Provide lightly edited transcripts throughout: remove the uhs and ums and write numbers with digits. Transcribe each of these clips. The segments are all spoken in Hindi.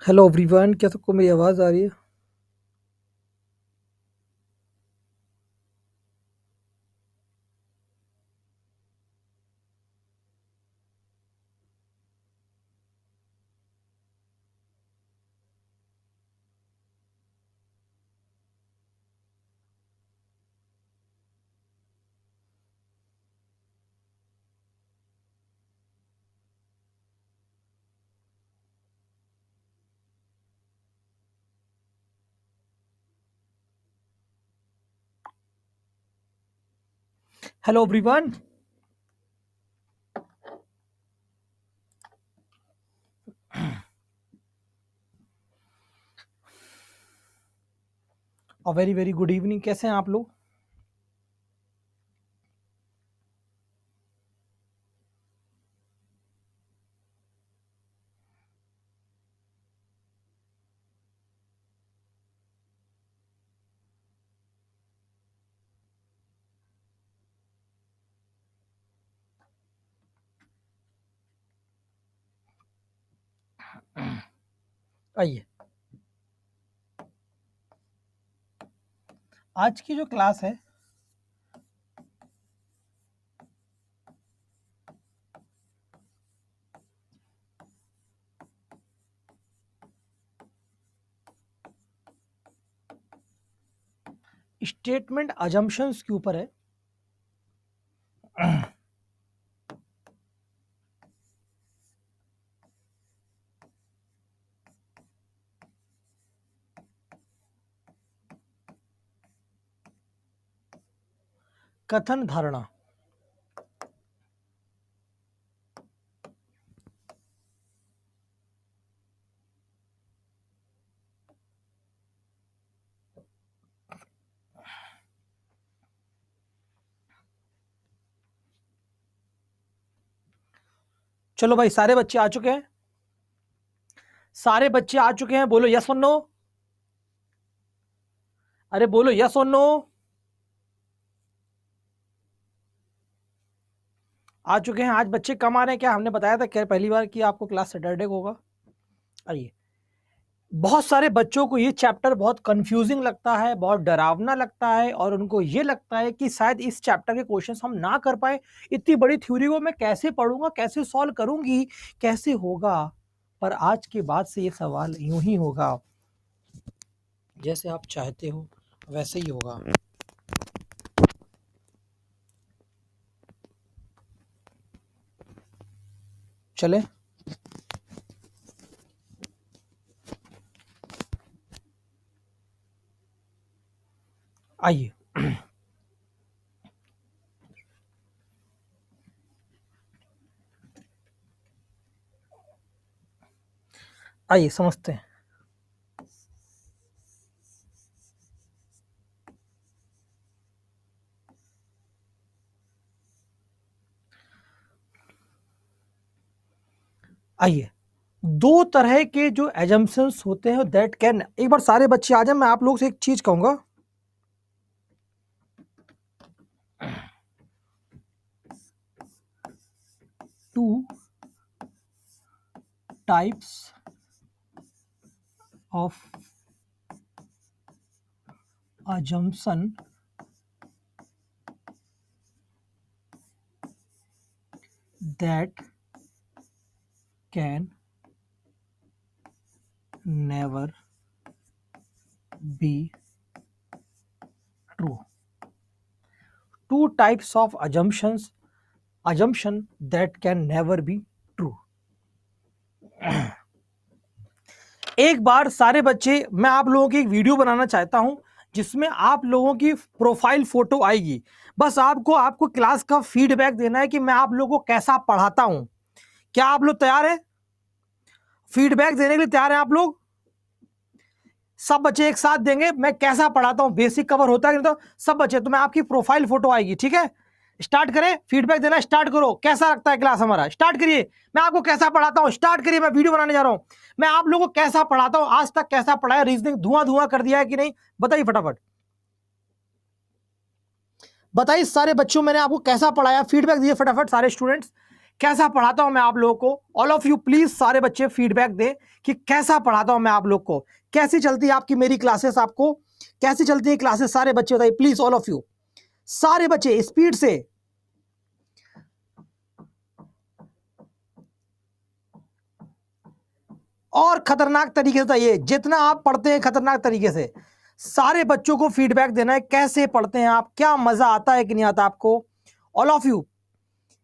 हेलो एवरीवन, क्या सबको मेरी आवाज़ आ रही है? Hello everyone, a very very good evening. कैसे हैं आप लोग? आइए, आज की जो क्लास है स्टेटमेंट अजम्पशंस के ऊपर है। कथन धारणा। चलो भाई, सारे बच्चे आ चुके हैं? सारे बच्चे आ चुके हैं? बोलो यस और नो। अरे बोलो यस और नो। आ चुके हैं। आज बच्चे कम आ रहे हैं क्या? हमने बताया था क्या पहली बार कि आपको क्लास सैटरडे को होगा? आइए, बहुत सारे बच्चों को ये चैप्टर बहुत कंफ्यूजिंग लगता है, बहुत डरावना लगता है, और उनको ये लगता है कि शायद इस चैप्टर के क्वेश्चंस हम ना कर पाए। इतनी बड़ी थ्योरी को मैं कैसे पढ़ूंगा, कैसे सॉल्व करूंगी, कैसे होगा? पर आज के बाद से ये सवाल यूं ही होगा, जैसे आप चाहते हो वैसे ही होगा। चले, आइए। आइए समझते हैं। आइए, दो तरह के जो एजम्पशंस होते हैं दैट कैन, एक बार सारे बच्चे आ जाए। मैं आप लोग से एक चीज कहूंगा, two types of assumption that can never be true. Two types of assumption that can never be true. एक बार सारे बच्चे, मैं आप लोगों की एक वीडियो बनाना चाहता हूं जिसमें आप लोगों की प्रोफाइल फोटो आएगी। बस आपको क्लास का फीडबैक देना है कि मैं आप लोगों को कैसा पढ़ाता हूं। क्या आप लोग तैयार हैं? फीडबैक देने के लिए तैयार हैं आप लोग? सब बच्चे एक साथ देंगे मैं कैसा पढ़ाता हूं, बेसिक कवर होता है कि नहीं? तो सब बच्चे, तो मैं आपकी प्रोफाइल फोटो आएगी, ठीक है? स्टार्ट करें, फीडबैक देना स्टार्ट करो। कैसा लगता है क्लास हमारा? स्टार्ट करिए। मैं आपको कैसा पढ़ाता हूं स्टार्ट करिए। मैं वीडियो बनाने जा रहा हूं। मैं आप लोगों को कैसा पढ़ाता हूं, आज तक कैसा पढ़ाया, रीजनिंग धुआं धुआं कर दिया है कि नहीं, बताइए फटाफट। बताइए सारे बच्चों, मैंने आपको कैसा पढ़ाया, फीडबैक दिए फटाफट सारे स्टूडेंट्स। कैसा पढ़ाता हूं मैं आप लोगों को। ऑल ऑफ यू प्लीज सारे बच्चे फीडबैक दें कि कैसा पढ़ाता हूं मैं आप लोग को, कैसी चलती है आपकी मेरी क्लासेस, आपको कैसी चलती है क्लासेस, सारे बच्चे बताइए प्लीज। ऑल ऑफ यू सारे बच्चे स्पीड से। और खतरनाक तरीके से बताइए, जितना आप पढ़ते हैं खतरनाक तरीके से। सारे बच्चों को फीडबैक देना है, कैसे पढ़ते हैं आप, क्या मजा आता है कि नहीं आता आपको। ऑल ऑफ यू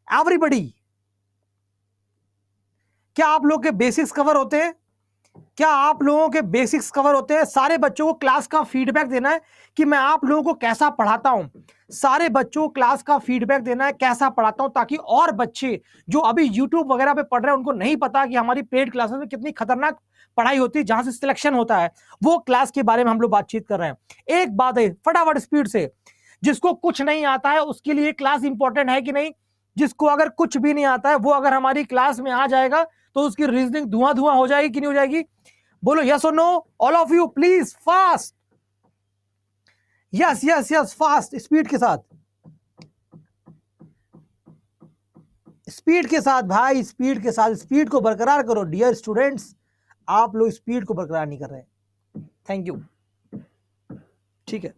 एवरीबडी, क्या आप लोग के बेसिक्स कवर होते हैं, क्या आप लोगों के बेसिक्स कवर होते हैं। सारे बच्चों को क्लास का फीडबैक देना है कि मैं आप लोगों को कैसा पढ़ाता हूं। सारे बच्चों को क्लास का फीडबैक देना है कैसा पढ़ाता हूं, ताकि और बच्चे जो अभी यूट्यूब वगैरह पे पढ़ रहे हैं उनको नहीं पता कि हमारी पेड क्लासेस में कितनी खतरनाक पढ़ाई होती है, जहां से सिलेक्शन होता है, वो क्लास के बारे में हम लोग बातचीत कर रहे हैं। एक बात है, फटाफट स्पीड से, जिसको कुछ नहीं आता है उसके लिए क्लास इंपॉर्टेंट है कि नहीं। जिसको अगर कुछ भी नहीं आता है वो अगर हमारी क्लास में आ जाएगा तो उसकी रीजनिंग धुआं धुआं हो जाएगी कि नहीं हो जाएगी। बोलो यस और no. All of you please fast, yes yes yes fast, speed के साथ, स्पीड के साथ भाई, स्पीड के साथ, स्पीड को बरकरार करो डियर स्टूडेंट्स। आप लोग स्पीड को बरकरार नहीं कर रहे। Thank you. ठीक है,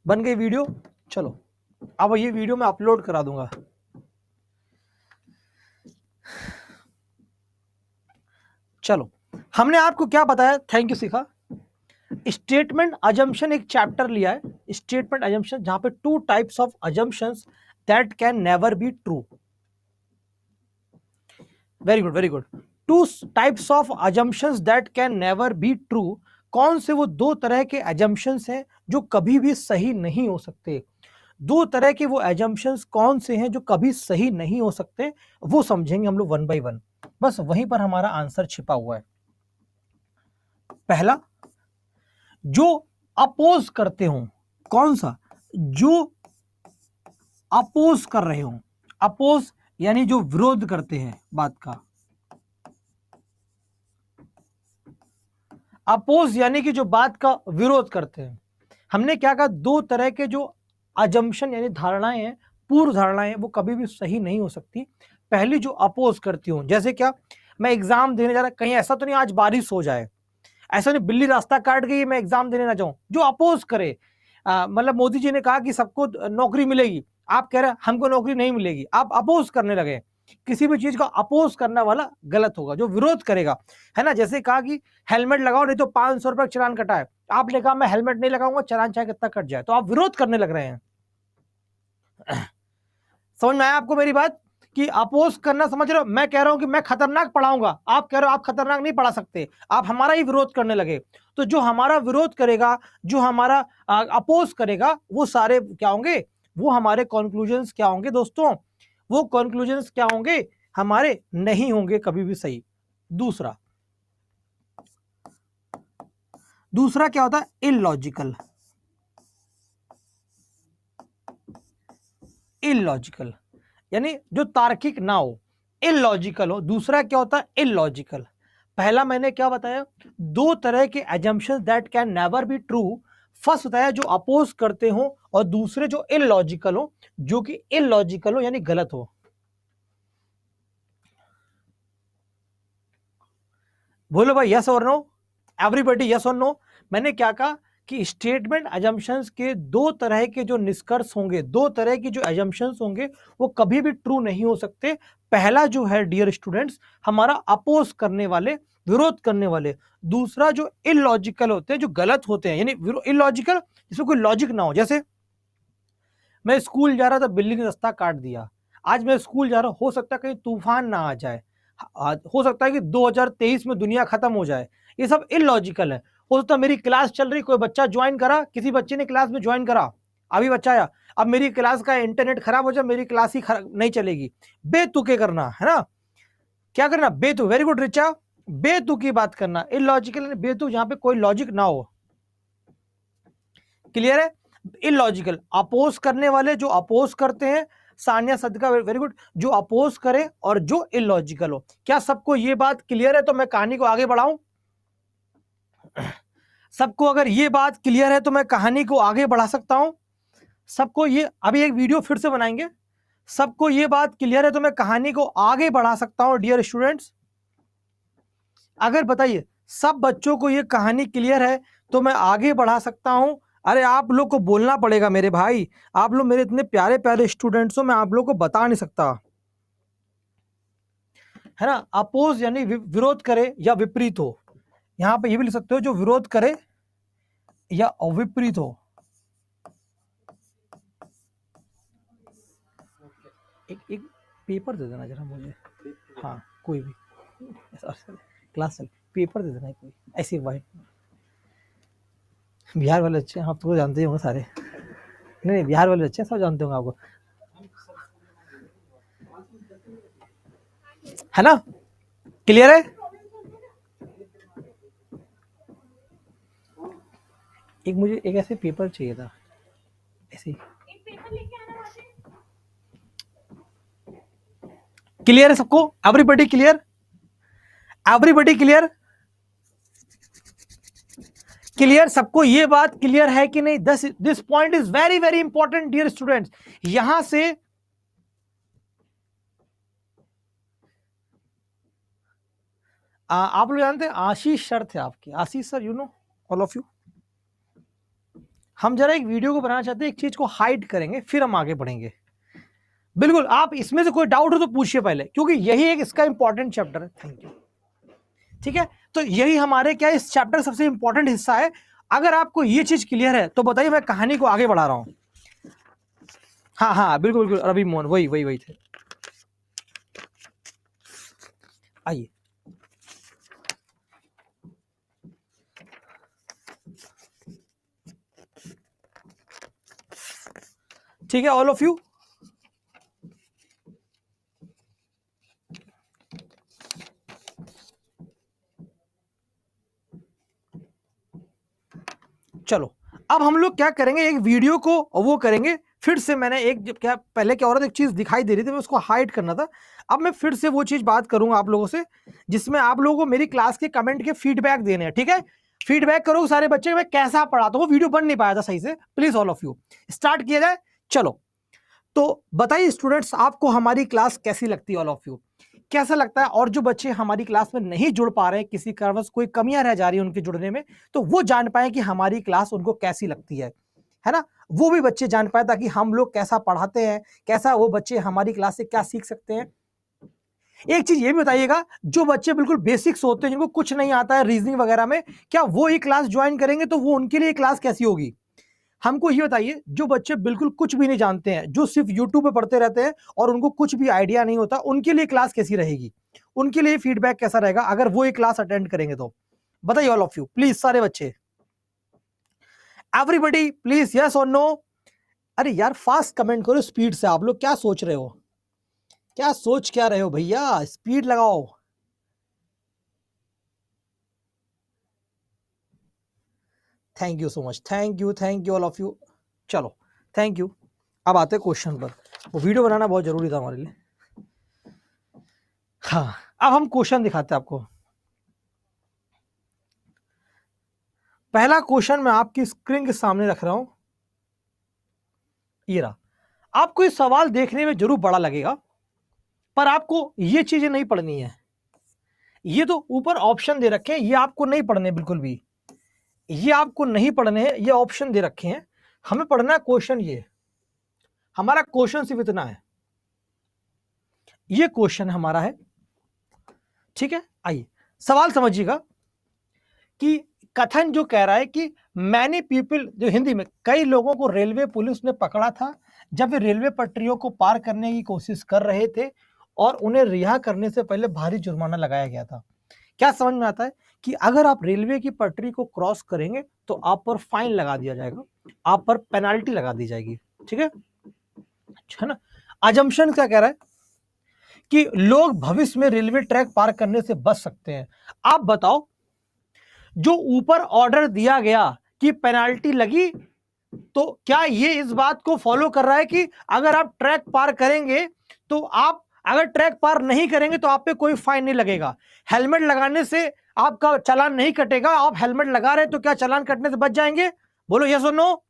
बन गई वीडियो। चलो अब ये वीडियो मैं अपलोड करा दूंगा। चलो हमने आपको क्या बताया, थैंक यू सीखा। स्टेटमेंट अजम्पशन एक चैप्टर लिया है, स्टेटमेंट अजम्पशन, जहां पे 2 types of assumptions that can never be true. Very good very good. 2 types of assumptions that can never be true. कौन से वो 2 तरह के अजम्पशंस हैं जो कभी भी सही नहीं हो सकते। 2 तरह के वो एजम्पशंस कौन से हैं जो कभी सही नहीं हो सकते, वो समझेंगे हम लोग 1 बाय 1। बस वहीं पर हमारा आंसर छिपा हुआ है। पहला, जो अपोज करते हो, कौन सा, जो अपोज कर रहे हो, अपोज यानी जो विरोध करते हैं बात का, अपोज यानी कि जो बात का विरोध करते हैं। हमने क्या कहा, 2 तरह के जो अजम्पशन यानी धारणाएं हैं, पूर्व धारणाएं, वो कभी भी सही नहीं हो सकती। पहली जो अपोज करती हूं, जैसे क्या, मैं एग्जाम देने जा रहा, कहीं ऐसा तो नहीं आज बारिश हो जाए, ऐसा नहीं बिल्ली रास्ता काट गई मैं एग्जाम देने ना जाऊं। जो अपोज करे, मतलब मोदी जी ने कहा कि सबको नौकरी मिलेगी, आप कह रहे हैं हमको नौकरी नहीं मिलेगी, आप अपोज करने लगे। किसी भी चीज को अपोज करने वाला गलत होगा, जो विरोध करेगा, है ना। जैसे कहा कि हेलमेट लगाओ नहीं तो 500 रुपए चलान कटा है, आपने कहा मैं हेलमेट नहीं लगाऊंगा, चलान चाहे कितना कट जाए, तो आप विरोध करने लग रहे हैं। समझ में आया आपको मेरी बात, कि अपोज करना, समझ रहे हो। मैं कह रहा हूं कि मैं खतरनाक पढ़ाऊंगा, आप कह रहे हो आप खतरनाक नहीं पढ़ा सकते, आप हमारा ही विरोध करने लगे। तो जो हमारा विरोध करेगा, जो हमारा अपोज करेगा, वो सारे क्या होंगे, वो हमारे कंक्लूजन्स क्या होंगे दोस्तों, वो कंक्लूजन्स क्या होंगे, हमारे नहीं होंगे कभी भी सही। दूसरा क्या होता है, इलॉजिकल। इलॉजिकल यानी जो तार्किक ना हो, इलॉजिकल हो। दूसरा क्या होता है, इलॉजिकल। पहला मैंने क्या बताया, 2 तरह के assumptions that can never be true. First बताया जो अपोज करते हो, और दूसरे जो इलॉजिकल हो, जो कि इलॉजिकल हो यानी गलत हो। बोलो भाई यस और नो, एवरीबॉडी यस और नो। मैंने क्या कहा कि स्टेटमेंट अजम्पशंस के 2 तरह के जो निष्कर्ष होंगे, 2 तरह की जो अजम्पशंस होंगे, वो कभी भी ट्रू नहीं हो सकते। पहला जो है डियर स्टूडेंट्स, हमारा अपोज करने वाले, विरोध करने वाले। दूसरा जो इलॉजिकल होते हैं, जो गलत होते हैं, यानी इलॉजिकल जिसमें कोई लॉजिक ना हो। जैसे मैं स्कूल जा रहा था, बिल्ली ने रास्ता काट दिया, आज मैं स्कूल जा रहा हूं, हो सकता है कहीं तूफान ना आ जाए, हो सकता है कि 2023 में दुनिया खत्म हो जाए, ये सब इलॉजिकल है। हो सकता है मेरी क्लास चल रही, कोई बच्चा ज्वाइन करा, किसी बच्चे ने क्लास में ज्वाइन करा, अभी बच्चा आया, अब मेरी क्लास का इंटरनेट खराब हो जाए, मेरी क्लास ही नहीं चलेगी। बेतुके करना है ना, क्या करना, बेतुक। वेरी गुड रिचा, बेतुक की बात करना, इलॉजिकल बेतुक, जहां पे कोई लॉजिक ना हो। क्लियर है, इलॉजिकल। अपोज करने वाले, जो अपोज करते हैं, सानिया सदका वेरी गुड, जो अपोज करे और जो इलॉजिकल हो। क्या सबको ये बात क्लियर है, तो मैं कहानी को आगे बढ़ाऊं। सबको अगर ये बात क्लियर है तो मैं कहानी को आगे बढ़ा सकता हूं। सबको ये, अभी एक वीडियो फिर से बनाएंगे, सबको ये बात क्लियर है तो मैं कहानी को आगे बढ़ा सकता हूं डियर स्टूडेंट्स? अगर बताइए सब बच्चों को ये कहानी क्लियर है तो मैं आगे बढ़ा सकता हूं। अरे आप लोग को बोलना पड़ेगा मेरे भाई, आप लोग मेरे इतने प्यारे प्यारे स्टूडेंट्स हो, मैं आप लोग को बता नहीं सकता, है ना। अपोज यानी विरोध करे या विपरीत हो, यहां पे ये भी लिख सकते हो जो विरोध करे या विपरीत हो। एक पेपर दे देना जरा मुझे, हाँ कोई भी क्लास चल, पेपर दे देना कोई ऐसी वाइट। बिहार वाले अच्छे आप तो जानते ही होंगे सारे, नहीं बिहार वाले अच्छे सब जानते होंगे आपको, है ना, क्लियर है। एक मुझे एक ऐसे पेपर चाहिए था ऐसे, क्लियर है सबको? Everybody clear? Everybody clear? Clear सबको ये बात क्लियर है कि नहीं? This point is very very important dear students. यहां से आप लोग जानते हैं आशीष सर थे आपके, Ashish sir, you know all of you. हम जरा एक वीडियो को बनाना चाहते हैं, एक चीज को हाइड करेंगे फिर हम आगे बढ़ेंगे। बिल्कुल, आप इसमें से कोई डाउट हो तो पूछिए पहले, क्योंकि यही एक इसका इंपॉर्टेंट चैप्टर है। Thank you. ठीक है, तो यही हमारे क्या इस चैप्टर सबसे इंपॉर्टेंट हिस्सा है। अगर आपको ये चीज क्लियर है तो बताइए, मैं कहानी को आगे बढ़ा रहा हूं। हाँ हाँ बिल्कुल बिल्कुल, रवि मोहन वही वही वही थे। आइए, ठीक है ऑल ऑफ यू। चलो अब हम लोग क्या करेंगे, एक वीडियो को वो करेंगे फिर से। मैंने एक क्या पहले क्या हो रहा था, एक चीज दिखाई दे रही थी, मैं उसको हाइड करना था। अब मैं फिर से वो चीज बात करूंगा आप लोगों से, जिसमें आप लोगों को मेरी क्लास के कमेंट के फीडबैक देने हैं। ठीक है, फीडबैक करो सारे बच्चे, मैं कैसा पढ़ाता हूँ। वो वीडियो बन नहीं पाया था सही से, please all of you start किया जाए। चलो तो बताइए स्टूडेंट्स, आपको हमारी क्लास कैसी लगती है? ऑल ऑफ यू कैसा लगता है? और जो बच्चे हमारी क्लास में नहीं जुड़ पा रहे हैं, किसी कारणवश कोई कमियां रह जा रही है उनके जुड़ने में, तो वो जान पाए कि हमारी क्लास उनको कैसी लगती है ना। वो भी बच्चे जान पाए ताकि हम लोग कैसा पढ़ाते हैं, कैसा वो बच्चे हमारी क्लास से क्या सीख सकते हैं। एक चीज ये भी बताइएगा, जो बच्चे बिल्कुल बेसिक्स होते हैं, जिनको कुछ नहीं आता है रीजनिंग वगैरह में, क्या वो ही क्लास ज्वाइन करेंगे तो वो उनके लिए क्लास कैसी होगी? हमको ये बताइए, जो बच्चे बिल्कुल कुछ भी नहीं जानते हैं, जो सिर्फ यूट्यूब पे पढ़ते रहते हैं और उनको कुछ भी आइडिया नहीं होता, उनके लिए क्लास कैसी रहेगी? उनके लिए फीडबैक कैसा रहेगा अगर वो एक क्लास अटेंड करेंगे तो? बताइए ऑल ऑफ यू प्लीज, सारे बच्चे, एवरीबॉडी प्लीज, यस और नो। अरे यार फास्ट कमेंट करो, स्पीड से। आप लोग क्या सोच रहे हो, क्या सोच क्या रहे हो भैया, स्पीड लगाओ। Thank you so much, thank you all of you. चलो थैंक यू। अब आते हैं क्वेश्चन पर, वो वीडियो बनाना बहुत जरूरी था हमारे लिए। हाँ, अब हम क्वेश्चन दिखाते हैं आपको। पहला क्वेश्चन मैं आपकी स्क्रीन के सामने रख रहा हूं, ये रहा। आपको ये सवाल देखने में जरूर बड़ा लगेगा, पर आपको ये चीजें नहीं पढ़नी है। ये तो ऊपर ऑप्शन दे रखे हैं, ये आपको नहीं पढ़ने बिल्कुल भी, ये आपको नहीं पढ़ने हैं, ये ऑप्शन दे रखे हैं। हमें पढ़ना है क्वेश्चन। ये हमारा क्वेश्चन सिर्फ इतना है, ये क्वेश्चन हमारा है। ठीक है, आइए सवाल समझिएगा कि कथन जो कह रहा है कि मैनी पीपल, जो हिंदी में, कई लोगों को रेलवे पुलिस ने पकड़ा था जब वे रेलवे पटरियों को पार करने की कोशिश कर रहे थे और उन्हें रिहा करने से पहले भारी जुर्माना लगाया गया था। क्या समझ में आता है कि अगर आप रेलवे की पटरी को क्रॉस करेंगे तो आप पर फाइन लगा दिया जाएगा, आप पर पेनाल्टी लगा दी जाएगी। ठीक है, अच्छा ना। अजम्पशन क्या कह रहा है कि लोग भविष्य में रेलवे ट्रैक पार करने से बच सकते हैं। आप बताओ, जो ऊपर ऑर्डर दिया गया कि पेनाल्टी लगी, तो क्या ये इस बात को फॉलो कर रहा है कि अगर आप ट्रैक पार करेंगे तो आप, अगर ट्रैक पार नहीं करेंगे तो आप पे कोई फाइन नहीं लगेगा, हेलमेट लगाने से आपका चालान नहीं कटेगा, आप हेलमेट लगा रहे तो क्या चालान कटने से बच जाएंगे? बोलो यस और नो।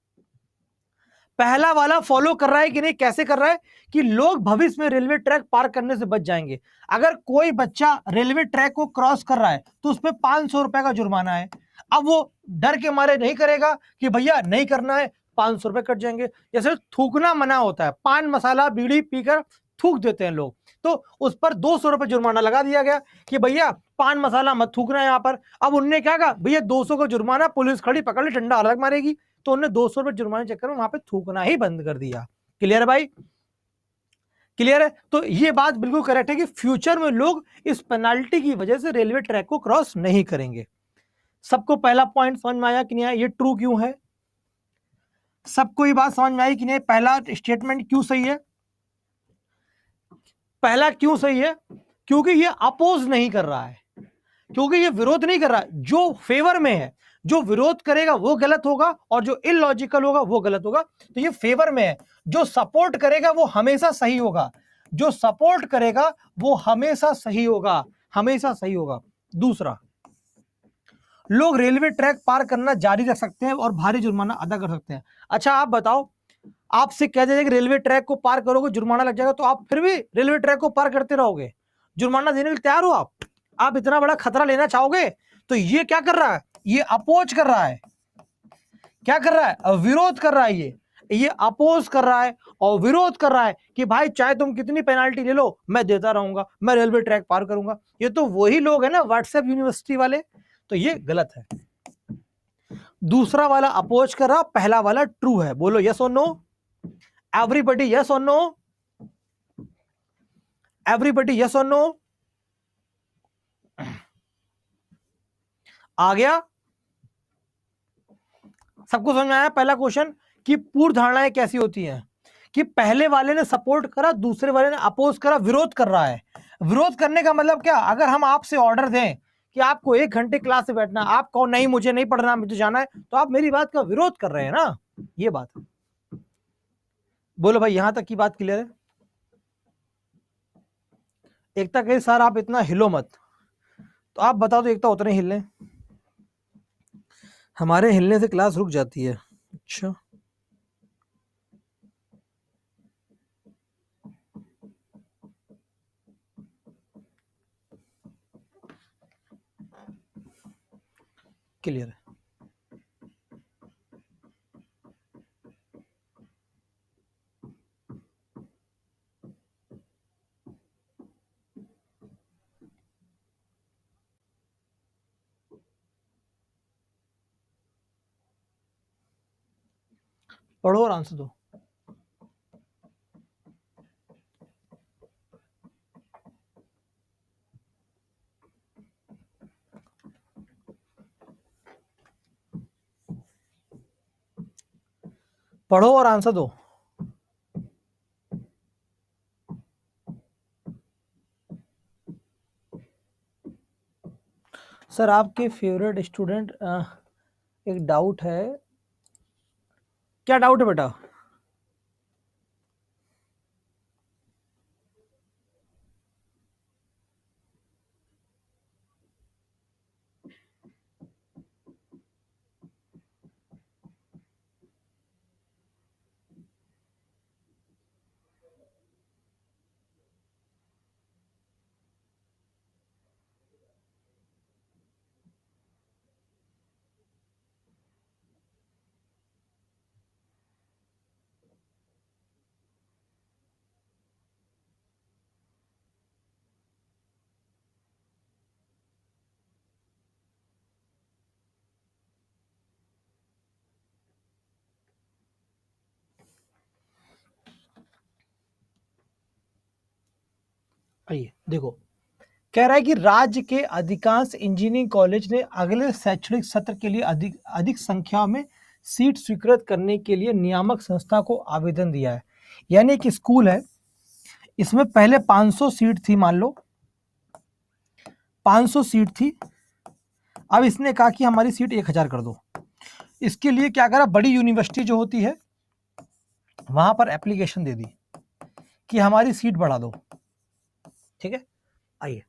पहला वाला फॉलो कर रहा है कि नहीं? कैसे कर रहा है कि लोग भविष्य में रेलवे ट्रैक पार करने से बच जाएंगे। अगर कोई बच्चा रेलवे ट्रैक को क्रॉस कर रहा है तो उस पर 500 रुपए का जुर्माना है। अब वो डर के मारे नहीं करेगा कि भैया नहीं करना है, 500 रुपए कट जाएंगे। जैसे थूकना मना होता है, पान मसाला बीड़ी पीकर थूक देते हैं लोग, तो उस पर 200 रुपए जुर्माना लगा दिया गया कि भैया पान मसाला मत थूकना है यहाँ पर। अब उनने क्या कहा, भैया 200 का जुर्माना, पुलिस खड़ी पकड़ ली, डंडा अलग मारेगी, तो उन्होंने 200 रुपए जुर्माने के चक्कर में वहां पे थूकना ही बंद कर दिया। क्लियर है भाई? क्लियर है? तो ये बात बिल्कुल करेक्ट है कि फ्यूचर में लोग इस पेनाल्टी की वजह से रेलवे ट्रैक को क्रॉस नहीं करेंगे। सबको पहला पॉइंट समझ में आया कि नहीं आया? ये ट्रू क्यों है? सबको ये बात समझ में आई कि नहीं? पहला स्टेटमेंट क्यों सही है? पहला क्यों सही है? क्योंकि ये अपोज नहीं कर रहा है, क्योंकि ये विरोध नहीं कर रहा है। जो फेवर में है, जो विरोध करेगा वो गलत होगा और जो इलॉजिकल होगा वो गलत होगा। तो ये फेवर में है। जो सपोर्ट करेगा वो हमेशा सही होगा, जो सपोर्ट करेगा वो हमेशा सही होगा, हमेशा सही होगा। दूसरा, लोग रेलवे ट्रैक पार करना जारी रख सकते हैं और भारी जुर्माना अदा कर सकते हैं। अच्छा आप बताओ, आपसे कह दिया जाए कि रेलवे ट्रैक को पार करोगे जुर्माना लग जाएगा, तो आप फिर भी रेलवे ट्रैक को पार करते रहोगे? जुर्माना देने के लिए तैयार हो आप इतना बड़ा खतरा लेना चाहोगे? तो ये क्या कर रहा है? ये अपोज कर रहा है। क्या कर रहा है? विरोध कर रहा है। ये अपोज कर रहा है और विरोध कर रहा है कि भाई चाहे तुम कितनी पेनाल्टी ले लो, मैं देता रहूंगा, मैं रेलवे ट्रैक पार करूंगा। ये तो वही लोग है ना, व्हाट्सएप यूनिवर्सिटी वाले। तो ये गलत है। दूसरा वाला अपोज कर रहा, पहला वाला ट्रू है। बोलो यस और नो, एवरीबडी यस और नो, एवरीबडी यस और नो। आ गया? सबको समझ में आया? पहला क्वेश्चन कि पूर्व धारणाएं कैसी होती हैं, कि पहले वाले ने सपोर्ट करा, दूसरे वाले ने अपोज करा, विरोध कर रहा है। विरोध करने का मतलब क्या? अगर हम आपसे ऑर्डर दें कि आपको 1 घंटे क्लास में बैठना, आप कहो नहीं मुझे नहीं पढ़ना, मुझे जाना है, तो आप मेरी बात का विरोध कर रहे हैं ना, ये बात है। बोलो भाई यहां तक की बात क्लियर है? एकता कहे सर आप इतना हिलो मत, तो आप बताओ तो एकता उतने हिलने, हमारे हिलने से क्लास रुक जाती है। अच्छा क्लियर है। पढ़ो और आंसर दो। पढ़ो और आंसर दो। सर आपके फेवरेट स्टूडेंट, एक डाउट है। क्या डाउट है बेटा? आइए देखो, कह रहा है कि राज्य के अधिकांश इंजीनियरिंग कॉलेज ने अगले शैक्षणिक सत्र के लिए अधिक संख्या में सीट स्वीकृत करने के लिए नियामक संस्था को आवेदन दिया है। यानी कि स्कूल है, इसमें पहले 500 सीट थी, मान लो 500 सीट थी, अब इसने कहा कि हमारी सीट 1000 कर दो। इसके लिए क्या करा, बड़ी यूनिवर्सिटी जो होती है वहां पर एप्लीकेशन दे दी कि हमारी सीट बढ़ा दो। ठीक है, आइए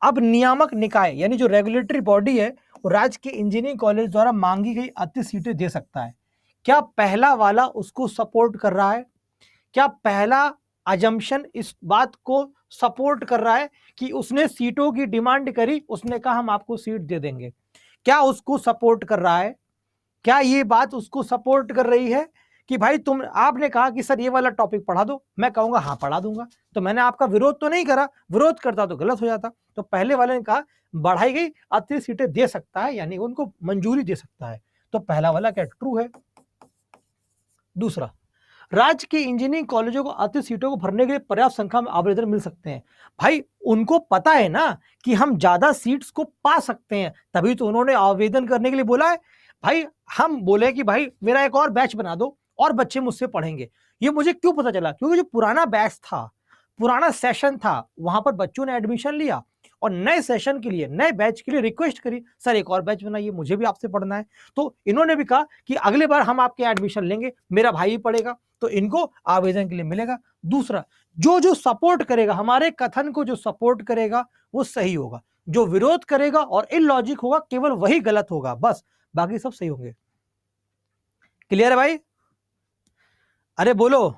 अब नियामक निकाय यानी जो रेगुलेटरी बॉडी है वो राज्य के इंजीनियरिंग कॉलेज द्वारा मांगी गई अतिरिक्त सीटें दे सकता है। क्या पहला वाला उसको सपोर्ट कर रहा है? क्या पहला अजम्पशन इस बात को सपोर्ट कर रहा है कि उसने सीटों की डिमांड करी, उसने कहा हम आपको सीट दे देंगे? क्या उसको सपोर्ट कर रहा है? क्या ये बात उसको सपोर्ट कर रही है कि भाई तुम, आपने कहा कि सर ये वाला टॉपिक पढ़ा दो, मैं कहूंगा हाँ पढ़ा दूंगा, तो मैंने आपका विरोध तो नहीं करा, विरोध करता तो गलत हो जाता। तो पहले वाले ने कहा बढ़ाई गई अतिरिक्त सीटें दे सकता है, यानी उनको मंजूरी दे सकता है, तो पहला वाला क्या ट्रू है? दूसरा, राज्य के इंजीनियरिंग कॉलेजों को अतिरिक्त सीटों को भरने के लिए पर्याप्त संख्या में आवेदन मिल सकते हैं। भाई उनको पता है ना कि हम ज्यादा सीट्स को पा सकते हैं, तभी तो उन्होंने आवेदन करने के लिए बोला है। भाई हम बोले कि भाई मेरा एक और बैच बना दो और बच्चे मुझसे पढ़ेंगे। ये मुझे क्यों पता चला? क्योंकि जो पुराना बैच था, पुराना सेशन था, वहां पर बच्चों ने एडमिशन लिया और नए सेशन के लिए, नए बैच के लिए रिक्वेस्ट करी, सर एक और बैच बनाइए, मुझे भी आपसे पढ़ना है। तो इन्होंने भी कहा कि अगले बार हम आपके एडमिशन लेंगे, मेरा भाई भी पढ़ेगा, तो इनको आवेदन के लिए मिलेगा। दूसरा, जो जो सपोर्ट करेगा, हमारे कथन को जो सपोर्ट करेगा वो सही होगा, जो विरोध करेगा और इलॉजिक होगा केवल वही गलत होगा, बस बाकी सब सही होंगे। क्लियर है भाई? अरे बोलो,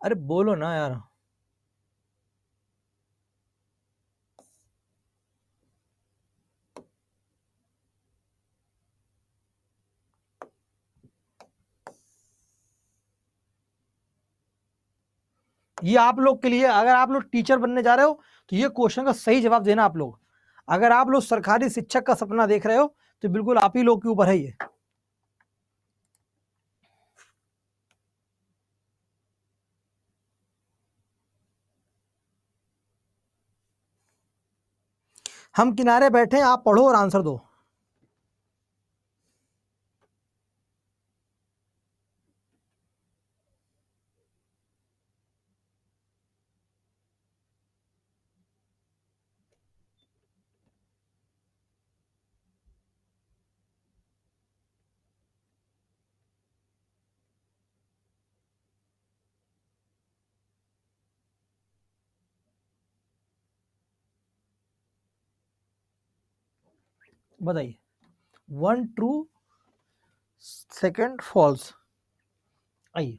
अरे बोलो ना यार। ये आप लोग के लिए, अगर आप लोग टीचर बनने जा रहे हो तो ये क्वेश्चन का सही जवाब देना आप लोग। अगर आप लोग सरकारी शिक्षक का सपना देख रहे हो तो बिल्कुल आप ही लोग के ऊपर है ये। हम किनारे बैठे हैं, आप पढ़ो और आंसर दो। बताइए, 1 ट्रू, सेकंड फॉल्स। आइए,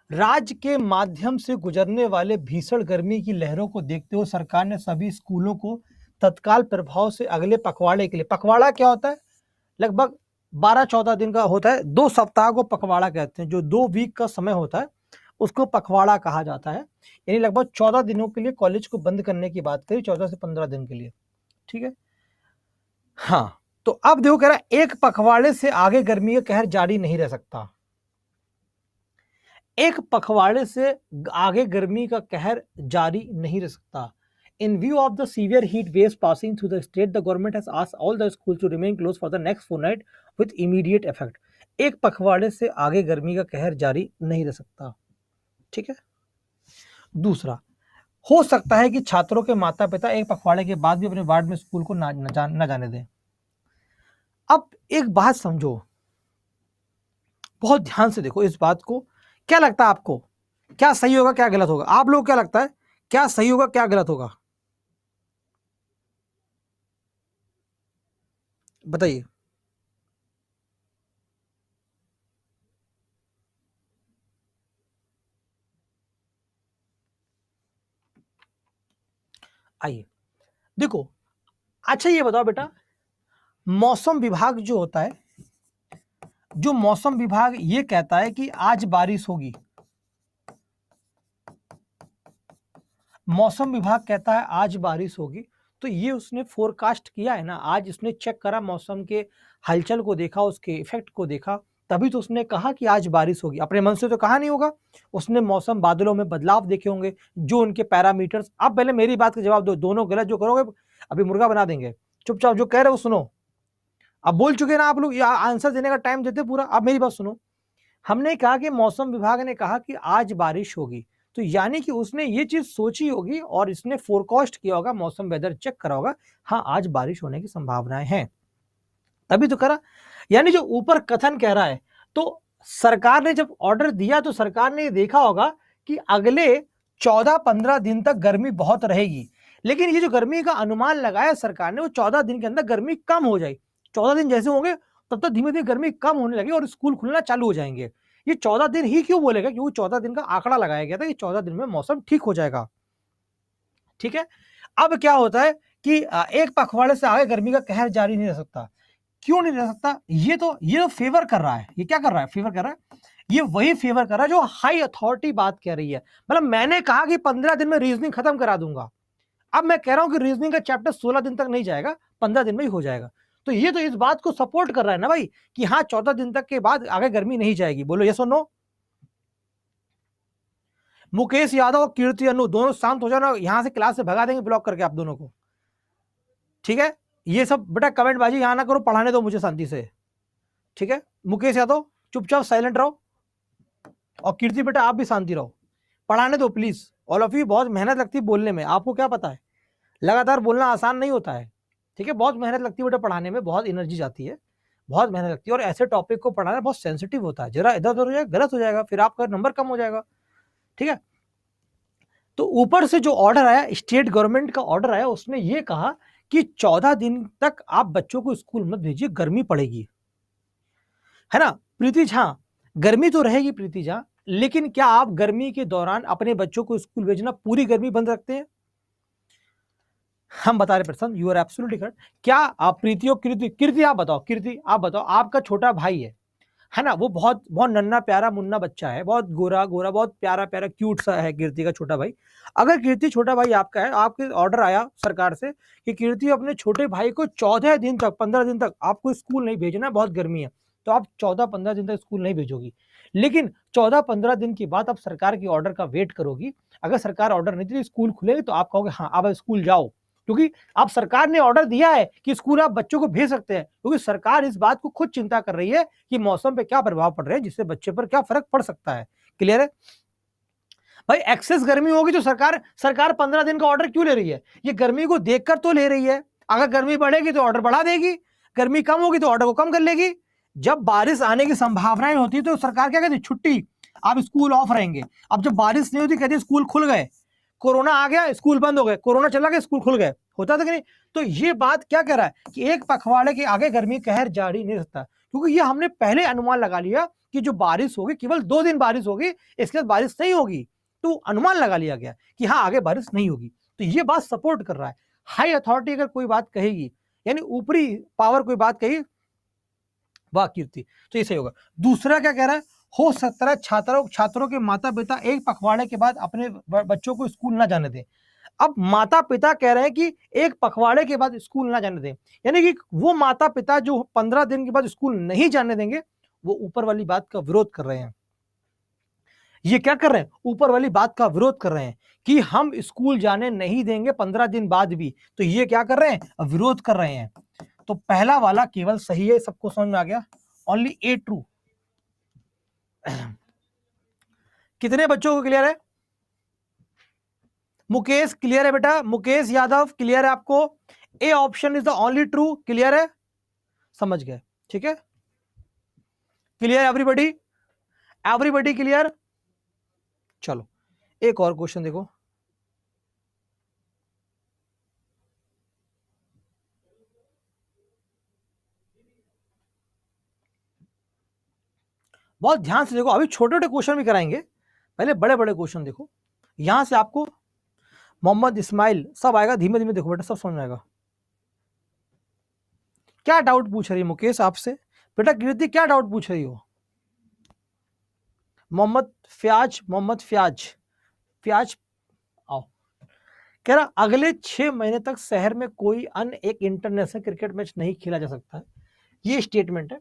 राज्य के माध्यम से गुजरने वाले भीषण गर्मी की लहरों को देखते हुए सरकार ने सभी स्कूलों को तत्काल प्रभाव से अगले पखवाड़े के लिए, पखवाड़ा क्या होता है? लगभग 12-14 दिन का होता है, 2 सप्ताह को पखवाड़ा कहते हैं, जो 2 वीक का समय होता है उसको पखवाड़ा कहा जाता है। यानी लगभग 14 दिनों के लिए कॉलेज को बंद करने की बात करी, 14 से 15 दिन के लिए, ठीक है। हाँ, तो अब देखो कह रहा है एक पखवाड़े से आगे गर्मी का कहर जारी नहीं रह सकता। एक पखवाड़े से आगे गर्मी का कहर जारी नहीं रह सकता। In view of the severe heat waves passing through the state, the government has asked all the schools to remain closed for the next fortnight with immediate effect. एक पखवाड़े से आगे गर्मी का कहर जारी नहीं रह सकता, ठीक है। दूसरा, हो सकता है कि छात्रों के माता पिता एक पखवाड़े के बाद भी अपने वार्ड में स्कूल को न जाने दें। अब एक बात समझो, बहुत ध्यान से देखो इस बात को। क्या लगता है आपको, क्या सही होगा क्या गलत होगा? आप लोग क्या लगता है, क्या सही होगा क्या गलत होगा? बताइए। आइए देखो, अच्छा ये बताओ बेटा, मौसम विभाग जो होता है, जो मौसम विभाग ये कहता है कि आज बारिश होगी, मौसम विभाग कहता है आज बारिश होगी, तो ये उसने फोरकास्ट किया है ना, आज उसने चेक करा, मौसम के हलचल को देखा, उसके इफेक्ट को देखा, तभी तो उसने कहा कि आज बारिश होगी। अपने मन से तो कहा नहीं होगा, उसने मौसम बादलों में बदलाव देखे होंगे, जो उनके पैरामीटर्स। आप पहले मेरी बात का जवाब दो, दोनों गलत जो करोगे अभी मुर्गा बना देंगे। चुपचाप जो कह रहे हो सुनो, अब बोल चुके ना आप लोग, आंसर देने का टाइम देते पूरा। अब मेरी बात सुनो, हमने कहा कि मौसम विभाग ने कहा कि आज बारिश होगी, तो यानी कि उसने ये चीज सोची होगी और इसने फोरकास्ट किया होगा, मौसम वेदर चेक करा होगा, हाँ आज बारिश होने की संभावनाएं हैं, तभी तो करा। यानी जो ऊपर कथन कह रहा है, तो सरकार ने जब ऑर्डर दिया तो सरकार ने ये देखा होगा कि अगले 14-15 दिन तक गर्मी बहुत रहेगी, लेकिन ये जो गर्मी का अनुमान लगाया सरकार ने, वो 14 दिन के अंदर गर्मी कम हो जाएगी। 14 दिन जैसे होंगे तब तक धीमे धीमे गर्मी कम होने लगी और स्कूल खुलना चालू हो जाएंगे। ये 14 दिन ही क्यों बोलेगा? क्योंकि 14 दिन का आंकड़ा लगाया गया था कि 14 दिन में मौसम ठीक हो जाएगा। ठीक है, अब क्या होता है कि एक पखवाड़े से आगे गर्मी का कहर जारी नहीं रह सकता। क्यों नहीं रह सकता? ये तो फेवर कर रहा है। ये क्या कर रहा है? फेवर कर रहा है। ये वही फेवर कर रहा है जो हाई अथॉरिटी बात कह रही है। मतलब मैंने कहा कि 15 दिन में रीजनिंग खत्म करा दूंगा, अब मैं कह रहा हूं कि रीजनिंग का चैप्टर 16 दिन तक नहीं जाएगा, 15 दिन में ही हो जाएगा। तो ये तो इस बात को सपोर्ट कर रहा है ना भाई कि हाँ 14 दिन तक के बाद आगे गर्मी नहीं जाएगी। बोलो यस और नो। मुकेश यादव और कीर्ति अनु दोनों शांत हो जाओ ना, यहां से क्लास से भगा देंगे ब्लॉक करके आप दोनों को। ठीक है, ये सब बेटा कमेंट बाजी यहां ना करो, पढ़ाने दो मुझे शांति से। ठीक है, मुकेश यादव चुपचाप साइलेंट रहो और कीर्ति बेटा आप भी शांति रहो, पढ़ाने दो प्लीज। ऑल ऑफ यू, बहुत मेहनत लगती है बोलने में, आपको क्या पता है, लगातार बोलना आसान नहीं होता है। ठीक है, बहुत मेहनत लगती है बेटा पढ़ाने में, बहुत एनर्जी जाती है, बहुत मेहनत लगती है, और ऐसे टॉपिक को पढ़ाना बहुत सेंसिटिव होता है। जरा इधर उधर हो जाएगा गलत हो जाएगा, फिर आपका नंबर कम हो जाएगा। ठीक है, तो ऊपर से जो ऑर्डर आया, स्टेट गवर्नमेंट का ऑर्डर आया, उसने ये कहा कि 14 दिन तक आप बच्चों को स्कूल मत भेजिए, गर्मी पड़ेगी, है ना प्रीति झा? गर्मी तो रहेगी प्रीति झा, लेकिन क्या आप गर्मी के दौरान अपने बच्चों को स्कूल भेजना पूरी गर्मी बंद रखते हैं? हम बता रहे person, you are absolutely correct. क्या आप प्रीति और कीर्ति आप बताओ, कीर्ति आप बताओ, आपका छोटा भाई है ना, वो बहुत बहुत नन्ना प्यारा मुन्ना बच्चा है, बहुत गोरा गोरा, बहुत प्यारा प्यारा क्यूट सा है कीर्ति का छोटा भाई। अगर कीर्ति छोटा भाई आपका है, आपके ऑर्डर आया सरकार से कि कीर्ति अपने छोटे भाई को 14 दिन तक 15 दिन तक आपको स्कूल नहीं भेजना, बहुत गर्मी है, तो आप 14-15 दिन तक स्कूल नहीं भेजोगी। लेकिन 14-15 दिन के बाद आप सरकार के ऑर्डर का वेट करोगी। अगर सरकार ऑर्डर नहीं दी, स्कूल खुलेगी, तो आप कहोगे हाँ अब स्कूल जाओ, क्योंकि अब सरकार ने ऑर्डर दिया है कि स्कूल आप बच्चों को भेज सकते हैं, क्योंकि सरकार इस बात को खुद चिंता कर रही है कि मौसम पे क्या प्रभाव पड़ रहा है, जिससे बच्चे पर क्या फर्क पड़ सकता है। क्लियर है भाई? एक्सेस गर्मी होगी तो सरकार 15 दिन का ऑर्डर क्यों ले रही है? ये गर्मी को देखकर तो ले रही है। अगर गर्मी बढ़ेगी तो ऑर्डर बढ़ा देगी, गर्मी कम होगी तो ऑर्डर को कम कर लेगी। जब बारिश आने की संभावनाएं होती है तो सरकार क्या कहती है, छुट्टी, आप स्कूल ऑफ रहेंगे। अब जब बारिश नहीं होती कहती स्कूल खुल गए, कोरोना आ गया स्कूल बंद हो गए, कोरोना चला गया स्कूल खुल गए, होता था कि नहीं? तो ये बात क्या कह रहा है कि एक पखवाड़े के आगे गर्मी कहर जारी नहीं रहता, क्योंकि ये हमने पहले अनुमान लगा लिया कि जो बारिश होगी केवल 2 दिन बारिश होगी, इसके बाद बारिश नहीं होगी। तो अनुमान लगा लिया गया कि हाँ आगे बारिश नहीं होगी। तो ये बात सपोर्ट कर रहा है। हाई अथॉरिटी अगर कोई बात कहेगी, यानी ऊपरी पावर कोई बात कही, वाह कीर्ति, तो ये सही होगा। दूसरा क्या कह रहा है, हो सकता है छात्रों के माता पिता एक पखवाड़े के बाद अपने बच्चों को स्कूल ना जाने दें। अब माता पिता कह रहे हैं कि एक पखवाड़े के बाद स्कूल ना जाने दें, यानी कि वो माता पिता जो 15 दिन के बाद स्कूल नहीं जाने देंगे, वो ऊपर वाली बात का विरोध कर रहे हैं। ये क्या कर रहे हैं, ऊपर वाली बात का विरोध कर रहे हैं कि हम स्कूल जाने नहीं देंगे 15 दिन बाद भी। तो ये क्या कर रहे हैं, विरोध कर रहे हैं। तो पहला वाला केवल सही है, सबको समझ में आ गया, ओनली ए ट्रू। कितने बच्चों को क्लियर है? मुकेश क्लियर है बेटा? मुकेश यादव क्लियर है आपको? A option is the only true, clear है? समझ गए? ठीक है, क्लियर एवरीबॉडी? Everybody clear? चलो एक और क्वेश्चन देखो। बहुत ध्यान से देखो, अभी छोटे छोटे क्वेश्चन भी कराएंगे, पहले बड़े बड़े क्वेश्चन देखो। यहां से आपको मोहम्मद इस्माइल सब आएगा, धीमे धीमे देखो बेटा, सब समझ में आएगा। क्या डाउट पूछ रही है मुकेश आपसे? बेटा कीर्ति क्या डाउट पूछ रही हो? मोहम्मद फ्याज आओ। कह रहा अगले 6 महीने तक शहर में कोई अन्य एक इंटरनेशनल क्रिकेट मैच नहीं खेला जा सकता है। ये स्टेटमेंट है।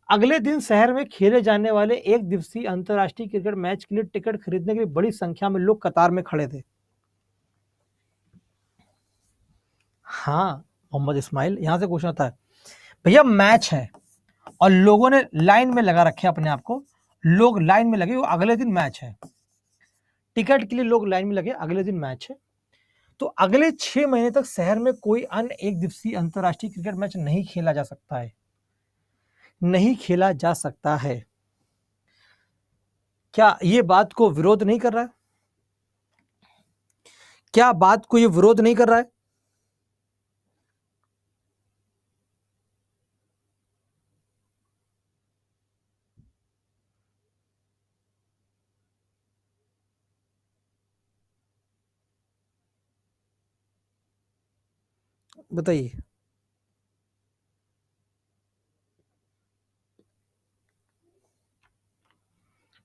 अगले दिन शहर में खेले जाने वाले एक दिवसीय अंतरराष्ट्रीय क्रिकेट मैच के लिए टिकट खरीदने के लिए बड़ी संख्या में लोग कतार में खड़े थे। हाँ मोहम्मद इस्माइल, यहां से क्वेश्चन आता है, भैया मैच है और लोगों ने लाइन में लगा रखे अपने आप को, लोग लाइन में लगे, वो अगले दिन मैच है, टिकट के लिए लोग लाइन में लगे, अगले दिन मैच है। तो अगले 6 महीने तक शहर में कोई अन्य एक दिवसीय अंतरराष्ट्रीय क्रिकेट मैच नहीं खेला जा सकता है, नहीं खेला जा सकता है। क्या ये बात को विरोध नहीं कर रहा है? क्या बात को ये विरोध नहीं कर रहा है? बताइए।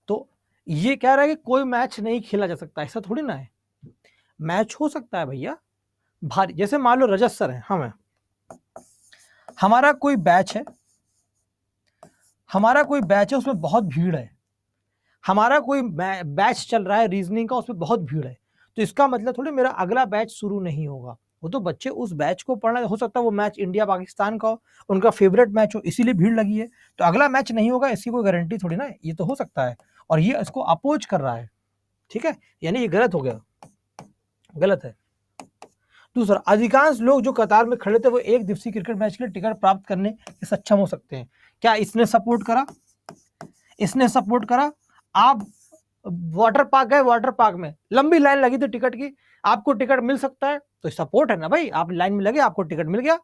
तो ये कह रहा है कि कोई मैच नहीं खेला जा सकता, ऐसा थोड़ी ना है, मैच हो सकता है भैया। भारी, जैसे मान लो रजत सर है, हम है, हमारा कोई बैच है, हमारा कोई बैच है, उसमें बहुत भीड़ है, हमारा कोई बैच चल रहा है रीजनिंग का, उसमें बहुत भीड़ है, तो इसका मतलब थोड़ी मेरा अगला बैच शुरू नहीं होगा। वो तो बच्चे उस बैच को पढ़ना, हो सकता है वो मैच इंडिया पाकिस्तान का हो, उनका फेवरेट मैच हो, इसीलिए भीड़ लगी है, तो अगला मैच नहीं होगा इसकी कोई गारंटी थोड़ी ना है, ये तो हो सकता है। और ये इसको अपोज कर रहा है, ठीक है, यानी ये गलत हो गया, गलत है। दूसरा, अधिकांश लोग जो कतार में खड़े थे वो एक दिवसीय क्रिकेट मैच के लिए टिकट प्राप्त करने में सक्षम हो सकते हैं। क्या इसने सपोर्ट करा? इसने सपोर्ट करा। आप वाटर पार्क गए, वाटर पार्क में लंबी लाइन लगी थी टिकट की, आपको टिकट मिल सकता है, तो सपोर्ट है ना भाई, आप लाइन में लगे, आपको टिकट मिल गया,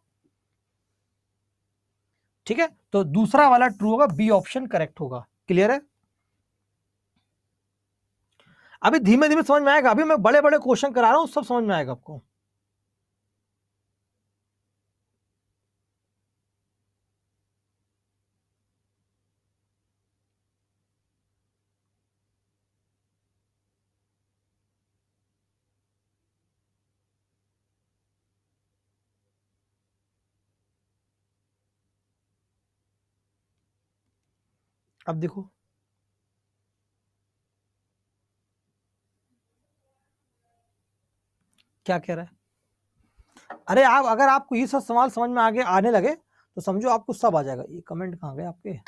ठीक है। तो दूसरा वाला ट्रू होगा, बी ऑप्शन करेक्ट होगा। क्लियर है? अभी धीमे धीमे समझ में आएगा, अभी मैं बड़े बड़े क्वेश्चन करा रहा हूं, सब समझ में आएगा आपको। अब देखो क्या कह रहा है। अरे आप, अगर आपको ये सब सवाल समझ में आगे आने लगे तो समझो आपको सब आ जाएगा। ये कमेंट कहां गए आपके?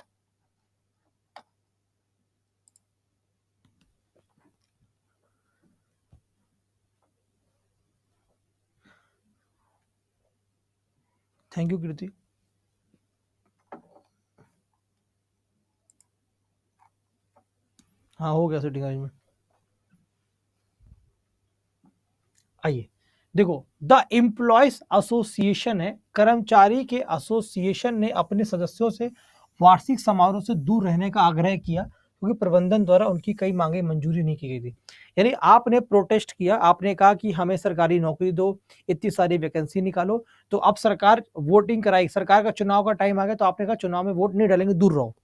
थैंक यू कृति। हाँ हो गया सेटिंग अरेंजमेंट। आइए देखो, द एम्प्लॉयज एसोसिएशन है, कर्मचारी के एसोसिएशन ने अपने सदस्यों से वार्षिक समारोह से दूर रहने का आग्रह किया क्योंकि प्रबंधन द्वारा उनकी कई मांगे मंजूरी नहीं की गई थी। यानी आपने प्रोटेस्ट किया, आपने कहा कि हमें सरकारी नौकरी दो, इतनी सारी वैकेंसी निकालो, तो अब सरकार वोटिंग कराई, सरकार का चुनाव का टाइम आ गया, तो आपने कहा चुनाव में वोट नहीं डालेंगे, दूर रहो।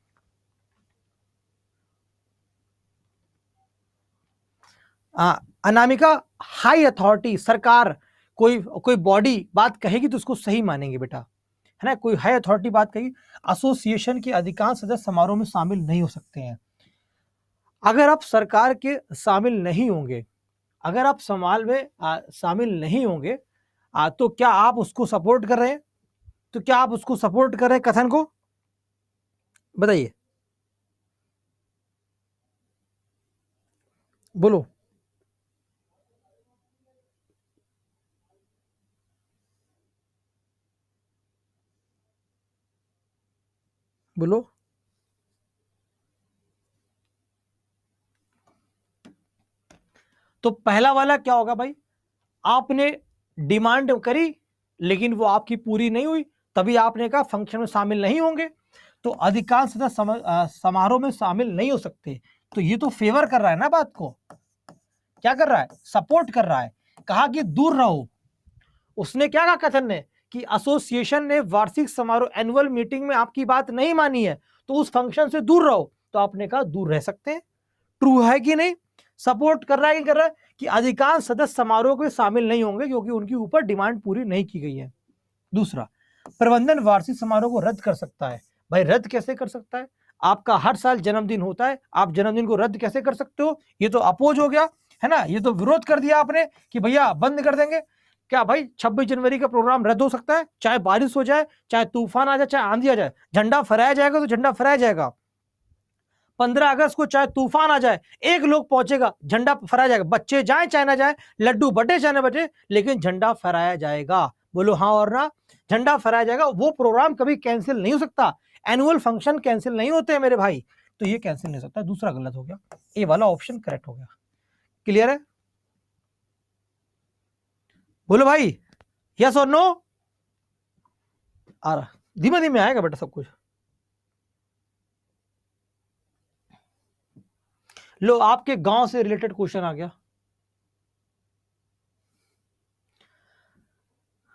अनामिका, हाई अथॉरिटी, सरकार, कोई कोई बॉडी बात कहेगी तो उसको सही मानेंगे बेटा, है ना, कोई हाई अथॉरिटी बात कही। एसोसिएशन के अधिकांश सदस्य समारोह में शामिल नहीं हो सकते हैं। अगर आप सरकार के शामिल नहीं होंगे, अगर आप समाल में शामिल नहीं होंगे, तो क्या आप उसको सपोर्ट कर रहे हैं? तो क्या आप उसको सपोर्ट कर रहे हैं कथन को? बताइए, बोलो बोलो। तो पहला वाला क्या होगा भाई? आपने डिमांड करी लेकिन वो आपकी पूरी नहीं हुई, तभी आपने कहा फंक्शन में शामिल नहीं होंगे। तो अधिकांश सदस्य समारोह में शामिल नहीं हो सकते, तो ये तो फेवर कर रहा है ना बात को, क्या कर रहा है? सपोर्ट कर रहा है। कहा कि दूर रहो। उसने क्या कहा कथन ने कि एसोसिएशन ने वार्षिक समारोह एनुअल मीटिंग में आपकी बात नहीं मानी है, तो उस फंक्शन से दूर रहो, तो आपने कहा दूर रह सकते हैं। ट्रू है कि नहीं? सपोर्ट कर रहा है कि कर रहा है कि अधिकांश सदस्य समारोह में शामिल नहीं होंगे क्योंकि उनके ऊपर डिमांड पूरी नहीं की गई है। दूसरा, प्रबंधन वार्षिक समारोह को रद्द कर सकता है। भाई रद्द कैसे कर सकता है? आपका हर साल जन्मदिन होता है, आप जन्मदिन को रद्द कैसे कर सकते हो? ये तो अपोज हो गया, है ना, ये तो विरोध कर दिया आपने कि भैया बंद कर देंगे। क्या भाई 26 जनवरी का प्रोग्राम रद्द हो सकता है? चाहे बारिश हो जाए, चाहे तूफान आ जाए, चाहे आंधी आ जाए, झंडा फहराया जाएगा तो झंडा फहराया जाएगा। 15 अगस्त को चाहे तूफान आ जाए, एक लोग पहुंचेगा, झंडा फहराया जाएगा, बच्चे जाए चाहे ना जाए, लड्डू बटे चाहे ना बटे, लेकिन झंडा फहराया जाएगा। बोलो हाँ और ना, झंडा फहराया जाएगा। वो प्रोग्राम कभी कैंसिल नहीं हो सकता, एनुअल फंक्शन कैंसिल नहीं होते हैं मेरे भाई, तो ये कैंसिल नहीं हो सकता। दूसरा गलत हो गया, ए वाला ऑप्शन करेक्ट हो गया। क्लियर है? बोलो भाई, यस और नो। आ रहा, धीमे धीमे आएगा बेटा सब कुछ। लो, आपके गांव से रिलेटेड क्वेश्चन आ गया।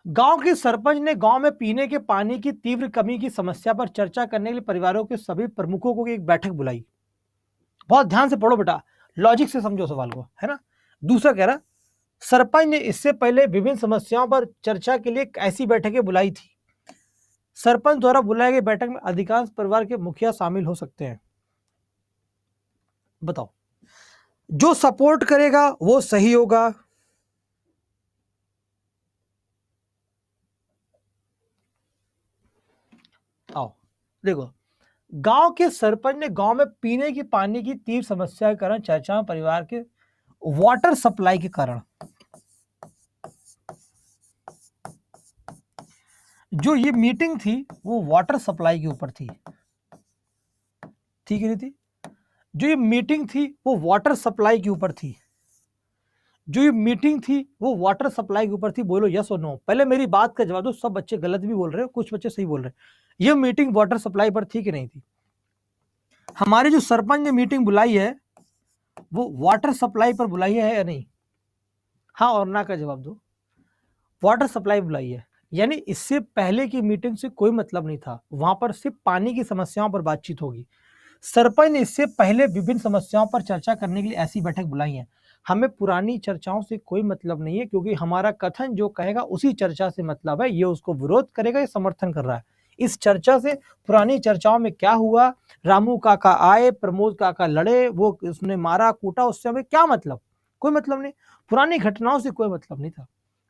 गांव के सरपंच ने गांव में पीने के पानी की तीव्र कमी की समस्या पर चर्चा करने के लिए परिवारों के सभी प्रमुखों को एक बैठक बुलाई। बहुत ध्यान से पढ़ो बेटा, लॉजिक से समझो सवाल को, है ना। दूसरा कह रहा, सरपंच ने इससे पहले विभिन्न समस्याओं पर चर्चा के लिए ऐसी बैठकें बुलाई थी। सरपंच द्वारा बुलाई गई बैठक में अधिकांश परिवार के मुखिया शामिल हो सकते हैं। बताओ, जो सपोर्ट करेगा वो सही होगा, आओ देखो, गांव के सरपंच ने गांव में पीने की पानी की तीव्र समस्या के कारण चर्चा में परिवार के वाटर सप्लाई के कारण, जो ये मीटिंग थी वो वाटर सप्लाई के ऊपर थी, ठीक है नहीं थी? जो ये मीटिंग थी वो वाटर सप्लाई के ऊपर थी, जो ये मीटिंग थी वो वाटर सप्लाई के ऊपर थी। बोलो यस और नो, पहले मेरी बात का जवाब दो। सब बच्चे गलत भी बोल रहे हो, कुछ बच्चे सही बोल रहे हैं। ये मीटिंग वाटर सप्लाई पर थी कि नहीं थी? हमारे जो सरपंच ने मीटिंग बुलाई है वो वाटर सप्लाई पर बुलाई है या नहीं? हाँ और ना का जवाब दो। वाटर सप्लाई बुलाई है, यानी इससे पहले की मीटिंग से कोई मतलब नहीं था, वहां पर सिर्फ पानी की समस्याओं पर बातचीत होगी। सरपंच ने इससे पहले विभिन्न समस्याओं पर चर्चा करने के लिए ऐसी बैठक बुलाई है। हमें पुरानी चर्चाओं से कोई मतलब नहीं है, क्योंकि हमारा कथन जो कहेगा उसी चर्चा से मतलब है। ये उसको विरोध करेगा या समर्थन कर रहा है। इस चर्चा से पुरानी चर्चाओं में क्या हुआ, रामू काका आए, प्रमोद काका लड़े, वो उसने मारा कूटा, उससे हमें क्या मतलब? कोई मतलब नहीं। पुरानी घटनाओं से कोई मतलब नहीं था,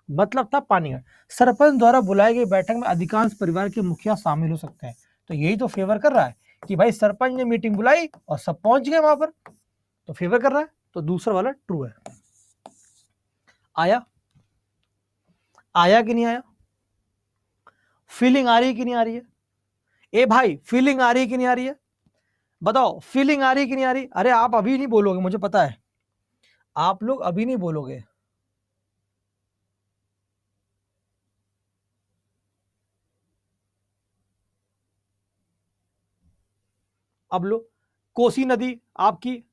मतलब था पानी का। सरपंच द्वारा बुलाई गई बैठक में अधिकांश परिवार के मुखिया शामिल हो सकते हैं, तो यही तो फेवर कर रहा है कि भाई सरपंच ने मीटिंग बुलाई और सब पहुंच गए वहां पर, तो फेवर कर रहा है। तो दूसरा वाला ट्रू है। आया कि नहीं आया? फीलिंग आ रही है कि नहीं आ रही है? ए भाई, फीलिंग आ रही है कि नहीं आ रही है? बताओ, फीलिंग आ रही है कि नहीं आ रही? अरे आप अभी नहीं बोलोगे, मुझे पता है आप लोग अभी नहीं बोलोगे। अब लो, कोसी नदी आपकी,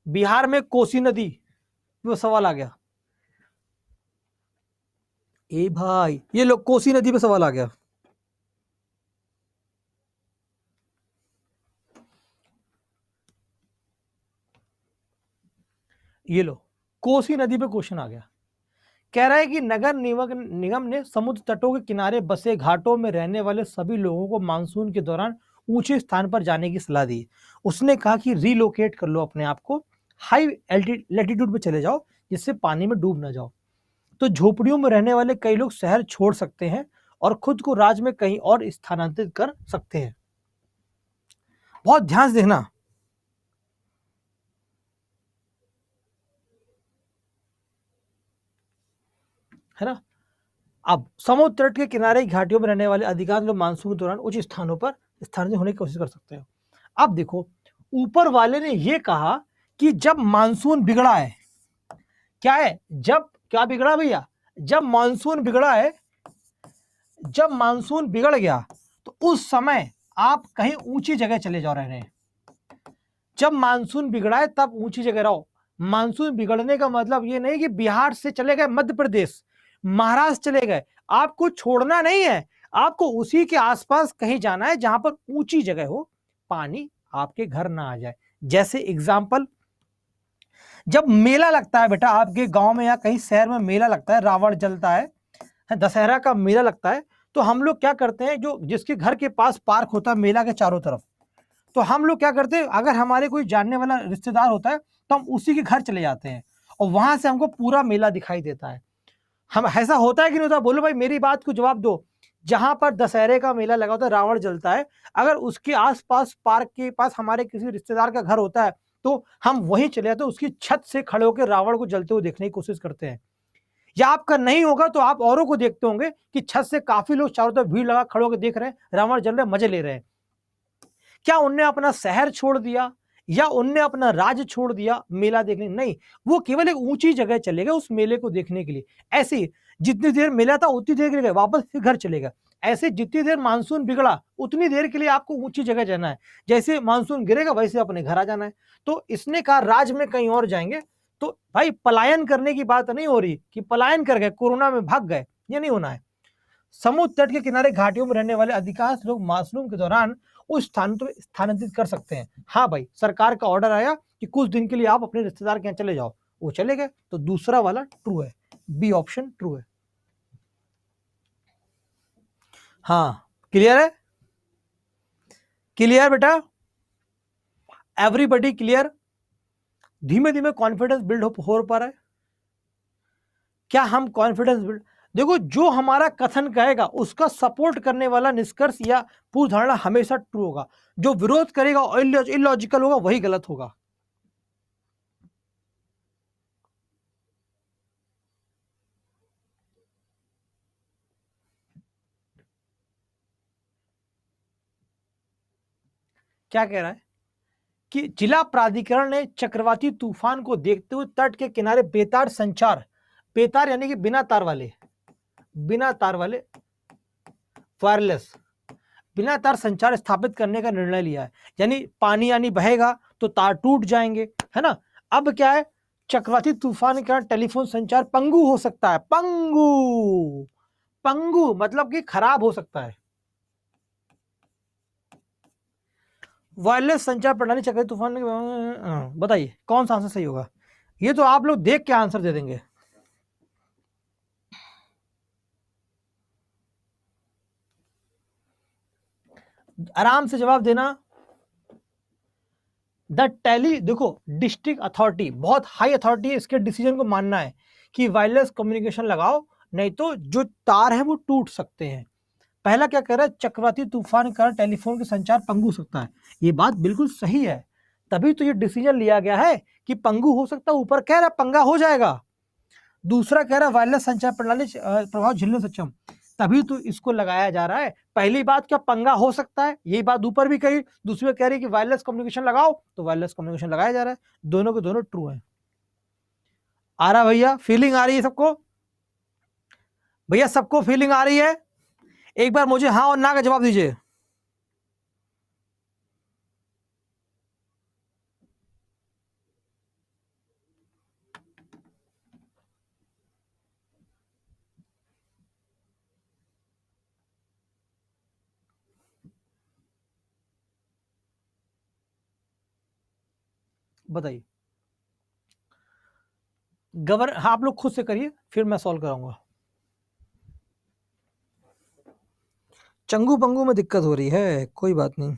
बिहार में कोसी नदी, वो सवाल आ गया। ए भाई, ये लो, कोसी नदी पे सवाल आ गया। ये लो, कोसी नदी पे क्वेश्चन आ गया। कह रहा है कि नगर निगम ने समुद्र तटों के किनारे बसे घाटों में रहने वाले सभी लोगों को मानसून के दौरान ऊंचे स्थान पर जाने की सलाह दी। उसने कहा कि रिलोकेट कर लो अपने आप को, हाई एल्टीट्यूड पे चले जाओ, जिससे पानी में डूब ना जाओ। तो झोपड़ियों में रहने वाले कई लोग शहर छोड़ सकते हैं और खुद को राज्य में कहीं और स्थानांतरित कर सकते हैं। बहुत ध्यान से देखना, है ना। अब समुद्र तट के किनारे घाटियों में रहने वाले अधिकांश लोग मानसून के दौरान उच्च स्थानों पर स्थानांतरित होने की कोशिश कर सकते हैं। अब देखो, ऊपर वाले ने यह कहा कि जब मानसून बिगड़ा है, क्या है, जब क्या बिगड़ा भैया? जब मानसून बिगड़ा है, जब मानसून बिगड़ गया तो उस समय आप कहीं ऊंची जगह चले जाओ रहने। जब मानसून बिगड़ा है तब ऊंची जगह रहो। मानसून बिगड़ने का मतलब ये नहीं कि बिहार से चले गए मध्य प्रदेश, महाराष्ट्र चले गए, आपको छोड़ना नहीं है, आपको उसी के आसपास कहीं जाना है जहां पर ऊंची जगह हो, पानी आपके घर ना आ जाए। जैसे एग्जाम्पल, जब मेला लगता है बेटा आपके गांव में या कहीं शहर में मेला लगता है, रावण जलता है, दशहरा का मेला लगता है, तो हम लोग क्या करते हैं, जो जिसके घर के पास पार्क होता है मेला के चारों तरफ, तो हम लोग क्या करते हैं, अगर हमारे कोई जानने वाला रिश्तेदार होता है तो हम उसी के घर चले जाते हैं और वहां से हमको पूरा मेला दिखाई देता है। हम ऐसा होता है कि नहीं होता? बोलो भाई, मेरी बात को जवाब दो। जहां पर दशहरे का मेला लगा होता है, रावण जलता है, अगर उसके आसपास पार्क के पास हमारे किसी रिश्तेदार का घर होता है तो हम वहीं चले जाते हैं, उसकी छत से खड़े होकर रावण को जलते हुए देखने की कोशिश करते हैं। या आपका नहीं होगा तो आप औरों को देखते होंगे कि छत से काफी लोग चारों तरफ भीड़ लगा खड़े होकर देख रहे हैं, रावण जल रहे, मजे ले रहे हैं। क्या उनने अपना शहर छोड़ दिया या उनने अपना राज्य छोड़ दिया मेला देखने? नहीं, वो केवल एक ऊंची जगह चले गए उस मेले को देखने के लिए। ऐसे जितनी देर मेला था उतनी देर के लिए वापस फिर घर चले गए। ऐसे जितनी देर मानसून बिगड़ा उतनी देर के लिए आपको ऊंची जगह जाना है, जैसे मानसून गिरेगा वैसे अपने घर आ जाना है। तो इसने कहा राज्य में कहीं और जाएंगे, तो भाई पलायन करने की बात नहीं हो रही कि पलायन कर गए, कोरोना में भाग गए, ये नहीं होना है। समुद्र तट के किनारे घाटियों में रहने वाले अधिकांश लोग मानसून के दौरान उस स्थान पर स्थानांतरित कर सकते हैं। हाँ भाई, सरकार का ऑर्डर आया कि कुछ दिन के लिए आप अपने रिश्तेदार के यहाँ चले जाओ, वो चले गए, तो दूसरा वाला ट्रू है, बी ऑप्शन ट्रू है। हाँ, क्लियर है? क्लियर बेटा? Everybody clear? धीमे धीमे कॉन्फिडेंस बिल्ड हो पा रहा है क्या? हम कॉन्फिडेंस बिल्ड, देखो जो हमारा कथन कहेगा उसका सपोर्ट करने वाला निष्कर्ष या पूर्व धारणा हमेशा ट्रू होगा, जो विरोध करेगा और इलॉजिकल होगा वही गलत होगा। क्या कह रहा है कि जिला प्राधिकरण ने चक्रवाती तूफान को देखते हुए तट के किनारे बेतार संचार, बेतार यानी कि बिना तार वाले, बिना तार वाले वायरलेस, बिना तार संचार स्थापित करने का निर्णय लिया है। यानी पानी यानी बहेगा तो तार टूट जाएंगे, है ना। अब क्या है, चक्रवाती तूफान के कारण टेलीफोन संचार पंगु हो सकता है। पंगु, पंगु मतलब कि खराब हो सकता है। वायरलेस संचार प्रणाली चक्रवाती तूफान, बताइए कौन सा आंसर सही होगा? ये तो आप लोग देख के आंसर दे देंगे। आराम से जवाब देना। द टेली, देखो डिस्ट्रिक्ट अथॉरिटी बहुत हाई अथॉरिटी है, इसके डिसीजन को मानना है कि वायरलेस कम्युनिकेशन लगाओ, नहीं तो जो तार है वो टूट सकते हैं। पहला क्या कह रहा है, चक्रवाती तूफान के कारण टेलीफोन के संचार पंगु हो सकता है, ये बात बिल्कुल सही है, तभी तो ये डिसीजन लिया गया है कि पंगु हो सकता है, ऊपर कह रहा है पंगा हो जाएगा। दूसरा कह रहा है वायरलेस संचार प्रणाली प्रभाव झेलने सक्षम, तभी तो इसको लगाया जा रहा है। पहली बात क्या पंगा हो सकता है, यही बात ऊपर भी कही, दूसरी बात कह रही है कि वायरलेस कम्युनिकेशन लगाओ, तो वायरलेस कम्युनिकेशन लगाया जा रहा है। दोनों के दोनों ट्रू है। आ रहा भैया, फीलिंग आ रही है सबको? भैया सबको फीलिंग आ रही है? एक बार मुझे हाँ और ना का जवाब दीजिए। बताइए। हाँ आप लोग खुद से करिए, फिर मैं सॉल्व कराऊंगा। चंगू पंगू में दिक्कत हो रही है, कोई बात नहीं।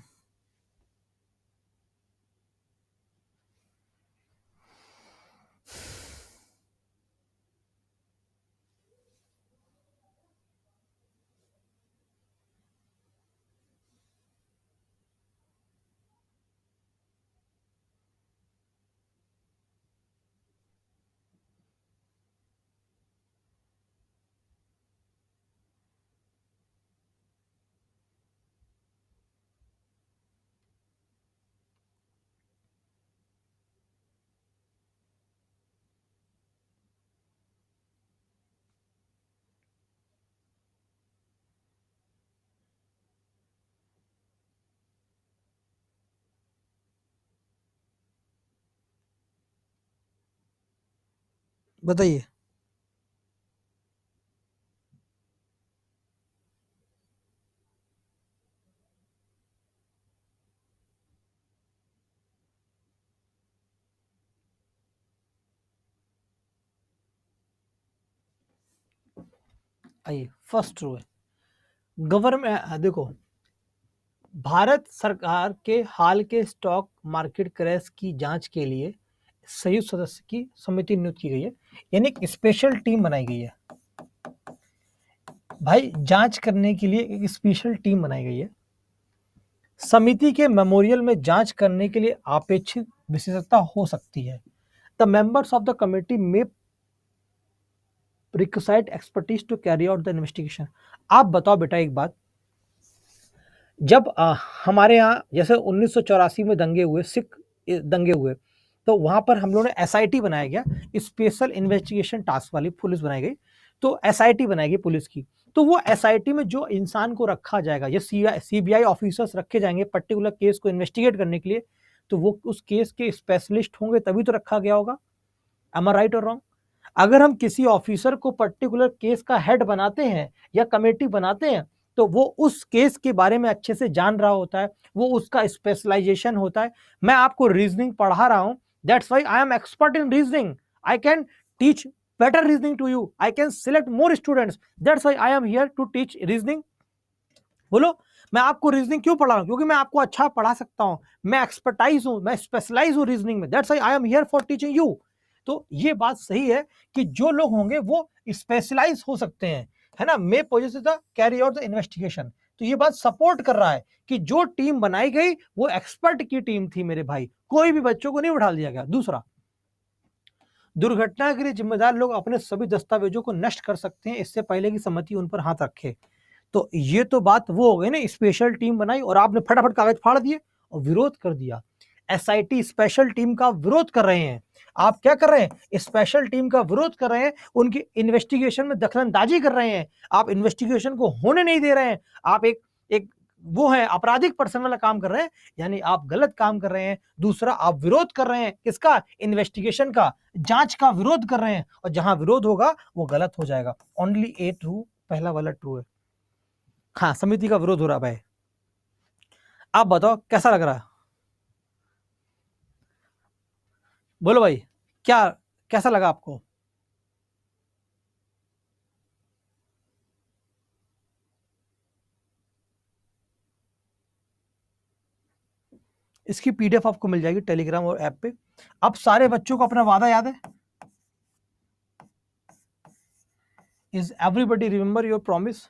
बताइए। आइए, फर्स्ट ट्रू है। गवर्नमेंट, देखो भारत सरकार के हाल के स्टॉक मार्केट क्रैश की जांच के लिए संयुक्त सदस्य की समिति नियुक्त की गई है, यानी एक स्पेशल टीम बनाई गई है। भाई जांच करने के लिए एक स्पेशल टीम बनाई गई है। समिति के मेमोरियल में जांच करने के लिए अपेक्षित विशेषज्ञता हो सकती है। The members of the committee में required expertise to carry out the investigation. आप बताओ बेटा एक बात, जब हमारे यहाँ जैसे 1984 में दंगे हुए, सिख दंगे हुए, तो वहां पर हम लोगों ने एसआईटी बनाया गया, स्पेशल इन्वेस्टिगेशन टास्क वाली पुलिस बनाई गई, तो एसआईटी बनाई गई पुलिस की। तो वो एसआईटी में जो इंसान को रखा जाएगा, ये सीबीआई ऑफिसर्स रखे जाएंगे पर्टिकुलर केस को इन्वेस्टिगेट करने के लिए, तो वो उस केस के स्पेशलिस्ट होंगे, तभी तो रखा गया होगा। एम आई राइट और रॉन्ग? अगर हम किसी ऑफिसर को पर्टिकुलर केस का हेड बनाते हैं या कमेटी बनाते हैं तो वो उस केस के बारे में अच्छे से जान रहा होता है, वो उसका स्पेशलाइजेशन होता है। मैं आपको रीजनिंग पढ़ा रहा हूं, that's why I am expert in reasoning, I can teach better reasoning to you, I can select more students, that's why I am here to teach reasoning. बोलो, मैं आपको रीजनिंग क्यों पढ़ा रहा हूं? क्योंकि मैं आपको अच्छा पढ़ा सकता हूं, मैं एक्सपर्टाइज हूं, मैं स्पेशलाइज हूं रीजनिंग में, that's why I am here for teaching you. तो ये बात सही है कि जो लोग होंगे वो स्पेशलाइज हो सकते हैं, है ना, may possess the carry out the investigation. तो ये बात सपोर्ट कर रहा है कि जो टीम बनाई गई वो एक्सपर्ट की टीम थी मेरे भाई, कोई भी बच्चों को नहीं उठा दिया गया। दूसरा, दुर्घटना के लिए जिम्मेदार लोग अपने सभी दस्तावेजों को नष्ट कर सकते हैं इससे पहले कि समिति उन पर हाथ रखे। तो ये तो बात वो हो गई ना, स्पेशल टीम बनाई और आपने फटाफट कागज फाड़ दिए और विरोध कर दिया। एसआईटी स्पेशल टीम का विरोध कर रहे हैं। आप क्या कर रहे हैं? स्पेशल टीम का विरोध कर रहे हैं, उनकी इन्वेस्टिगेशन में दखलंदाजी कर रहे हैं, आप इन्वेस्टिगेशन को होने नहीं दे रहे हैं, आप एक एक वो है आपराधिक पर्सन वाला काम कर रहे हैं, यानी आप गलत काम कर रहे हैं। दूसरा, आप विरोध कर रहे हैं किसका? इन्वेस्टिगेशन का, जांच का विरोध कर रहे हैं, और जहां विरोध होगा वो गलत हो जाएगा। ओनली ए ट्रू, पहला वाला ट्रू है। हाँ, समिति का विरोध हो रहा भाई। आप बताओ कैसा लग रहा है? बोलो भाई, क्या कैसा लगा आपको? इसकी पीडीएफ आपको मिल जाएगी टेलीग्राम और ऐप पे। अब सारे बच्चों को अपना वादा याद है? Is everybody remember your promise?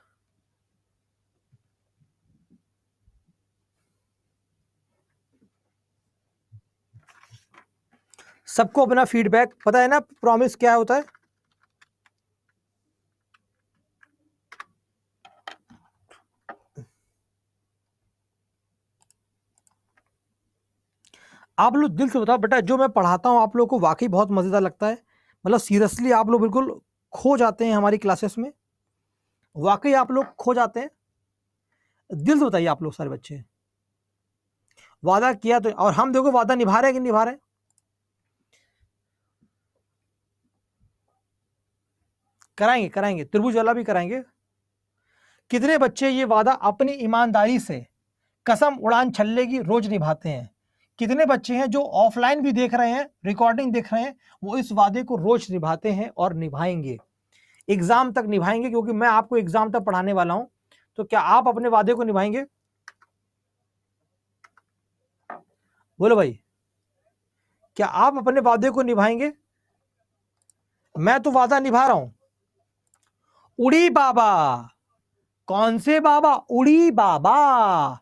सबको अपना फीडबैक पता है ना, प्रॉमिस क्या होता है? आप लोग दिल से बताओ बेटा, जो मैं पढ़ाता हूं आप लोग को वाकई बहुत मजेदार लगता है? मतलब सीरियसली आप लोग बिल्कुल खो जाते हैं हमारी क्लासेस में? वाकई आप लोग खो जाते हैं? दिल से बताइए आप लोग सारे बच्चे। वादा किया तो, और हम देखो वादा निभा रहे हैं कि निभा रहे हैं? कराएंगे कराएंगे, त्रिभुज वाला भी कराएंगे। कितने बच्चे ये वादा अपनी ईमानदारी से, कसम उड़ान छल्ले की रोज निभाते हैं? कितने बच्चे हैं जो ऑफलाइन भी देख रहे हैं, रिकॉर्डिंग देख रहे हैं, वो इस वादे को रोज निभाते हैं और निभाएंगे, एग्जाम तक निभाएंगे, क्योंकि मैं आपको एग्जाम तक पढ़ाने वाला हूं। तो क्या आप अपने वादे को निभाएंगे? बोलो भाई, क्या आप अपने वादे को निभाएंगे? मैं तो वादा निभा रहा हूं। उड़ी बाबा। कौन से बाबा? उड़ी बाबा।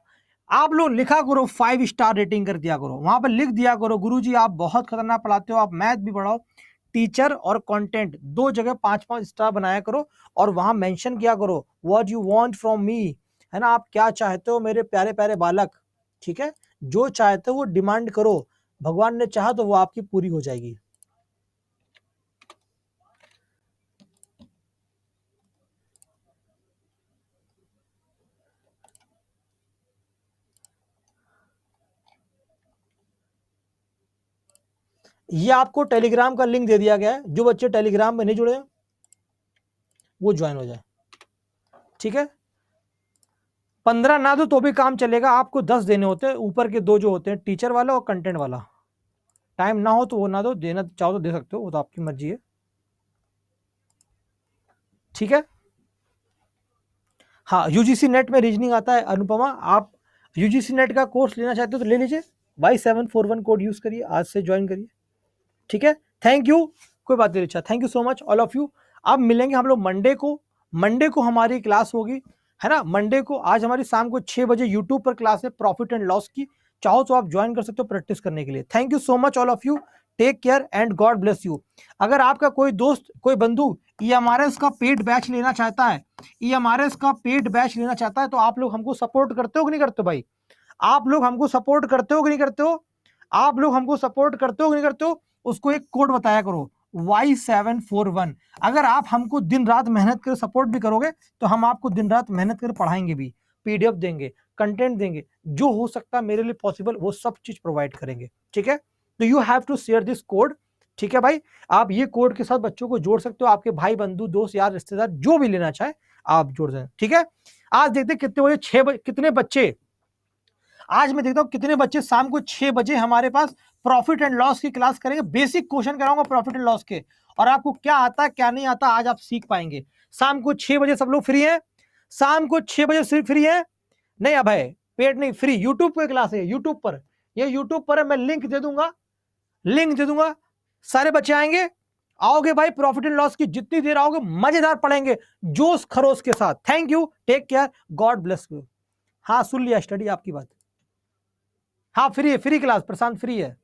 आप लोग लिखा करो, 5 स्टार रेटिंग कर दिया करो, वहां पर लिख दिया करो, गुरुजी आप बहुत खतरनाक पढ़ाते हो, आप मैथ भी पढ़ाओ, टीचर और कंटेंट दो जगह 5-5 स्टार बनाया करो, और वहां मेंशन किया करो what you want from me, है ना, आप क्या चाहते हो मेरे प्यारे प्यारे बालक। ठीक है, जो चाहते हो वो डिमांड करो, भगवान ने चाहा तो वो आपकी पूरी हो जाएगी। ये आपको टेलीग्राम का लिंक दे दिया गया है, जो बच्चे टेलीग्राम में नहीं जुड़े हैं वो ज्वाइन हो जाए। ठीक है, 15 ना दो तो भी काम चलेगा, आपको 10 देने होते हैं, ऊपर के 2 जो होते हैं टीचर वाला और कंटेंट वाला। टाइम ना हो तो वो ना दो, देना चाहो तो दे सकते हो, वो तो आपकी मर्जी है। ठीक है, हाँ, यूजीसी नेट में रीजनिंग आता है अनुपमा, आप यूजीसी नेट का कोर्स लेना चाहते हो तो ले लीजिए, Y741 कोड यूज करिए, आज से ज्वाइन करिए। ठीक है, थैंक यू, कोई बात नहीं, अच्छा, thank you so much all of you. अब मिलेंगे हम लोग मंडे को, मंडे को हमारी क्लास होगी, है ना, मंडे को। आज हमारी शाम को 6 बजे यूट्यूब पर क्लास है प्रॉफिट एंड लॉस की, चाहो तो आप ज्वाइन कर सकते हो प्रैक्टिस करने के लिए। Thank you so much all of you, take care and God bless you. अगर आपका कोई दोस्त, कोई बंधु ईएमआरएस का पेड बैच लेना चाहता है, ईएमआरएस का पेड बैच लेना चाहता है, तो आप लोग हमको सपोर्ट करते हो कि नहीं करते हो भाई? आप लोग हमको सपोर्ट करते हो कि नहीं करते हो? आप लोग हमको सपोर्ट करते हो कि नहीं करते हो? उसको एक कोड बताया करो, Y741। अगर आप हमको दिन रात मेहनत कर सपोर्ट भी करोगे तो हम आपको दिन रात मेहनत कर पढ़ाएंगे भी, पीडीएफ देंगे, कंटेंट देंगे, जो हो सकता है मेरे लिए पॉसिबल वो सब चीज प्रोवाइड करेंगे। ठीक है, तो you have to share this code, ठीक है भाई, आप ये कोड के साथ बच्चों को जोड़ सकते हो, आपके भाई बंधु दोस्त यार रिश्तेदार जो भी लेना चाहे आप जोड़ सकते, ठीक है। आज देखते हैं कितने बजे, 6 बजे कितने बच्चे, आज मैं देखता हूं कितने बच्चे शाम को 6 बजे हमारे पास प्रॉफिट एंड लॉस की क्लास करेंगे। बेसिक क्वेश्चन कराऊंगा प्रॉफिट एंड लॉस के, और आपको क्या आता है क्या नहीं आता आज आप सीख पाएंगे। शाम को 6 बजे सब लोग फ्री हैं? शाम को 6 बजे फ्री है? नहीं अभय, पेड नहीं, फ्री यूट्यूब पे क्लास है, यूट्यूब पर, ये यूट्यूब पर है, मैं लिंक दे दूंगा, लिंक दे दूंगा, सारे बच्चे आएंगे, आओगे भाई, प्रॉफिट एंड लॉस की जितनी देर आओगे मजेदार पढ़ेंगे जोश खरोश के साथ। Thank you, take care, God bless you. हाँ सुन लिया स्टडी आपकी बात, हाँ फ्री है, फ्री क्लास प्रशांत फ्री है।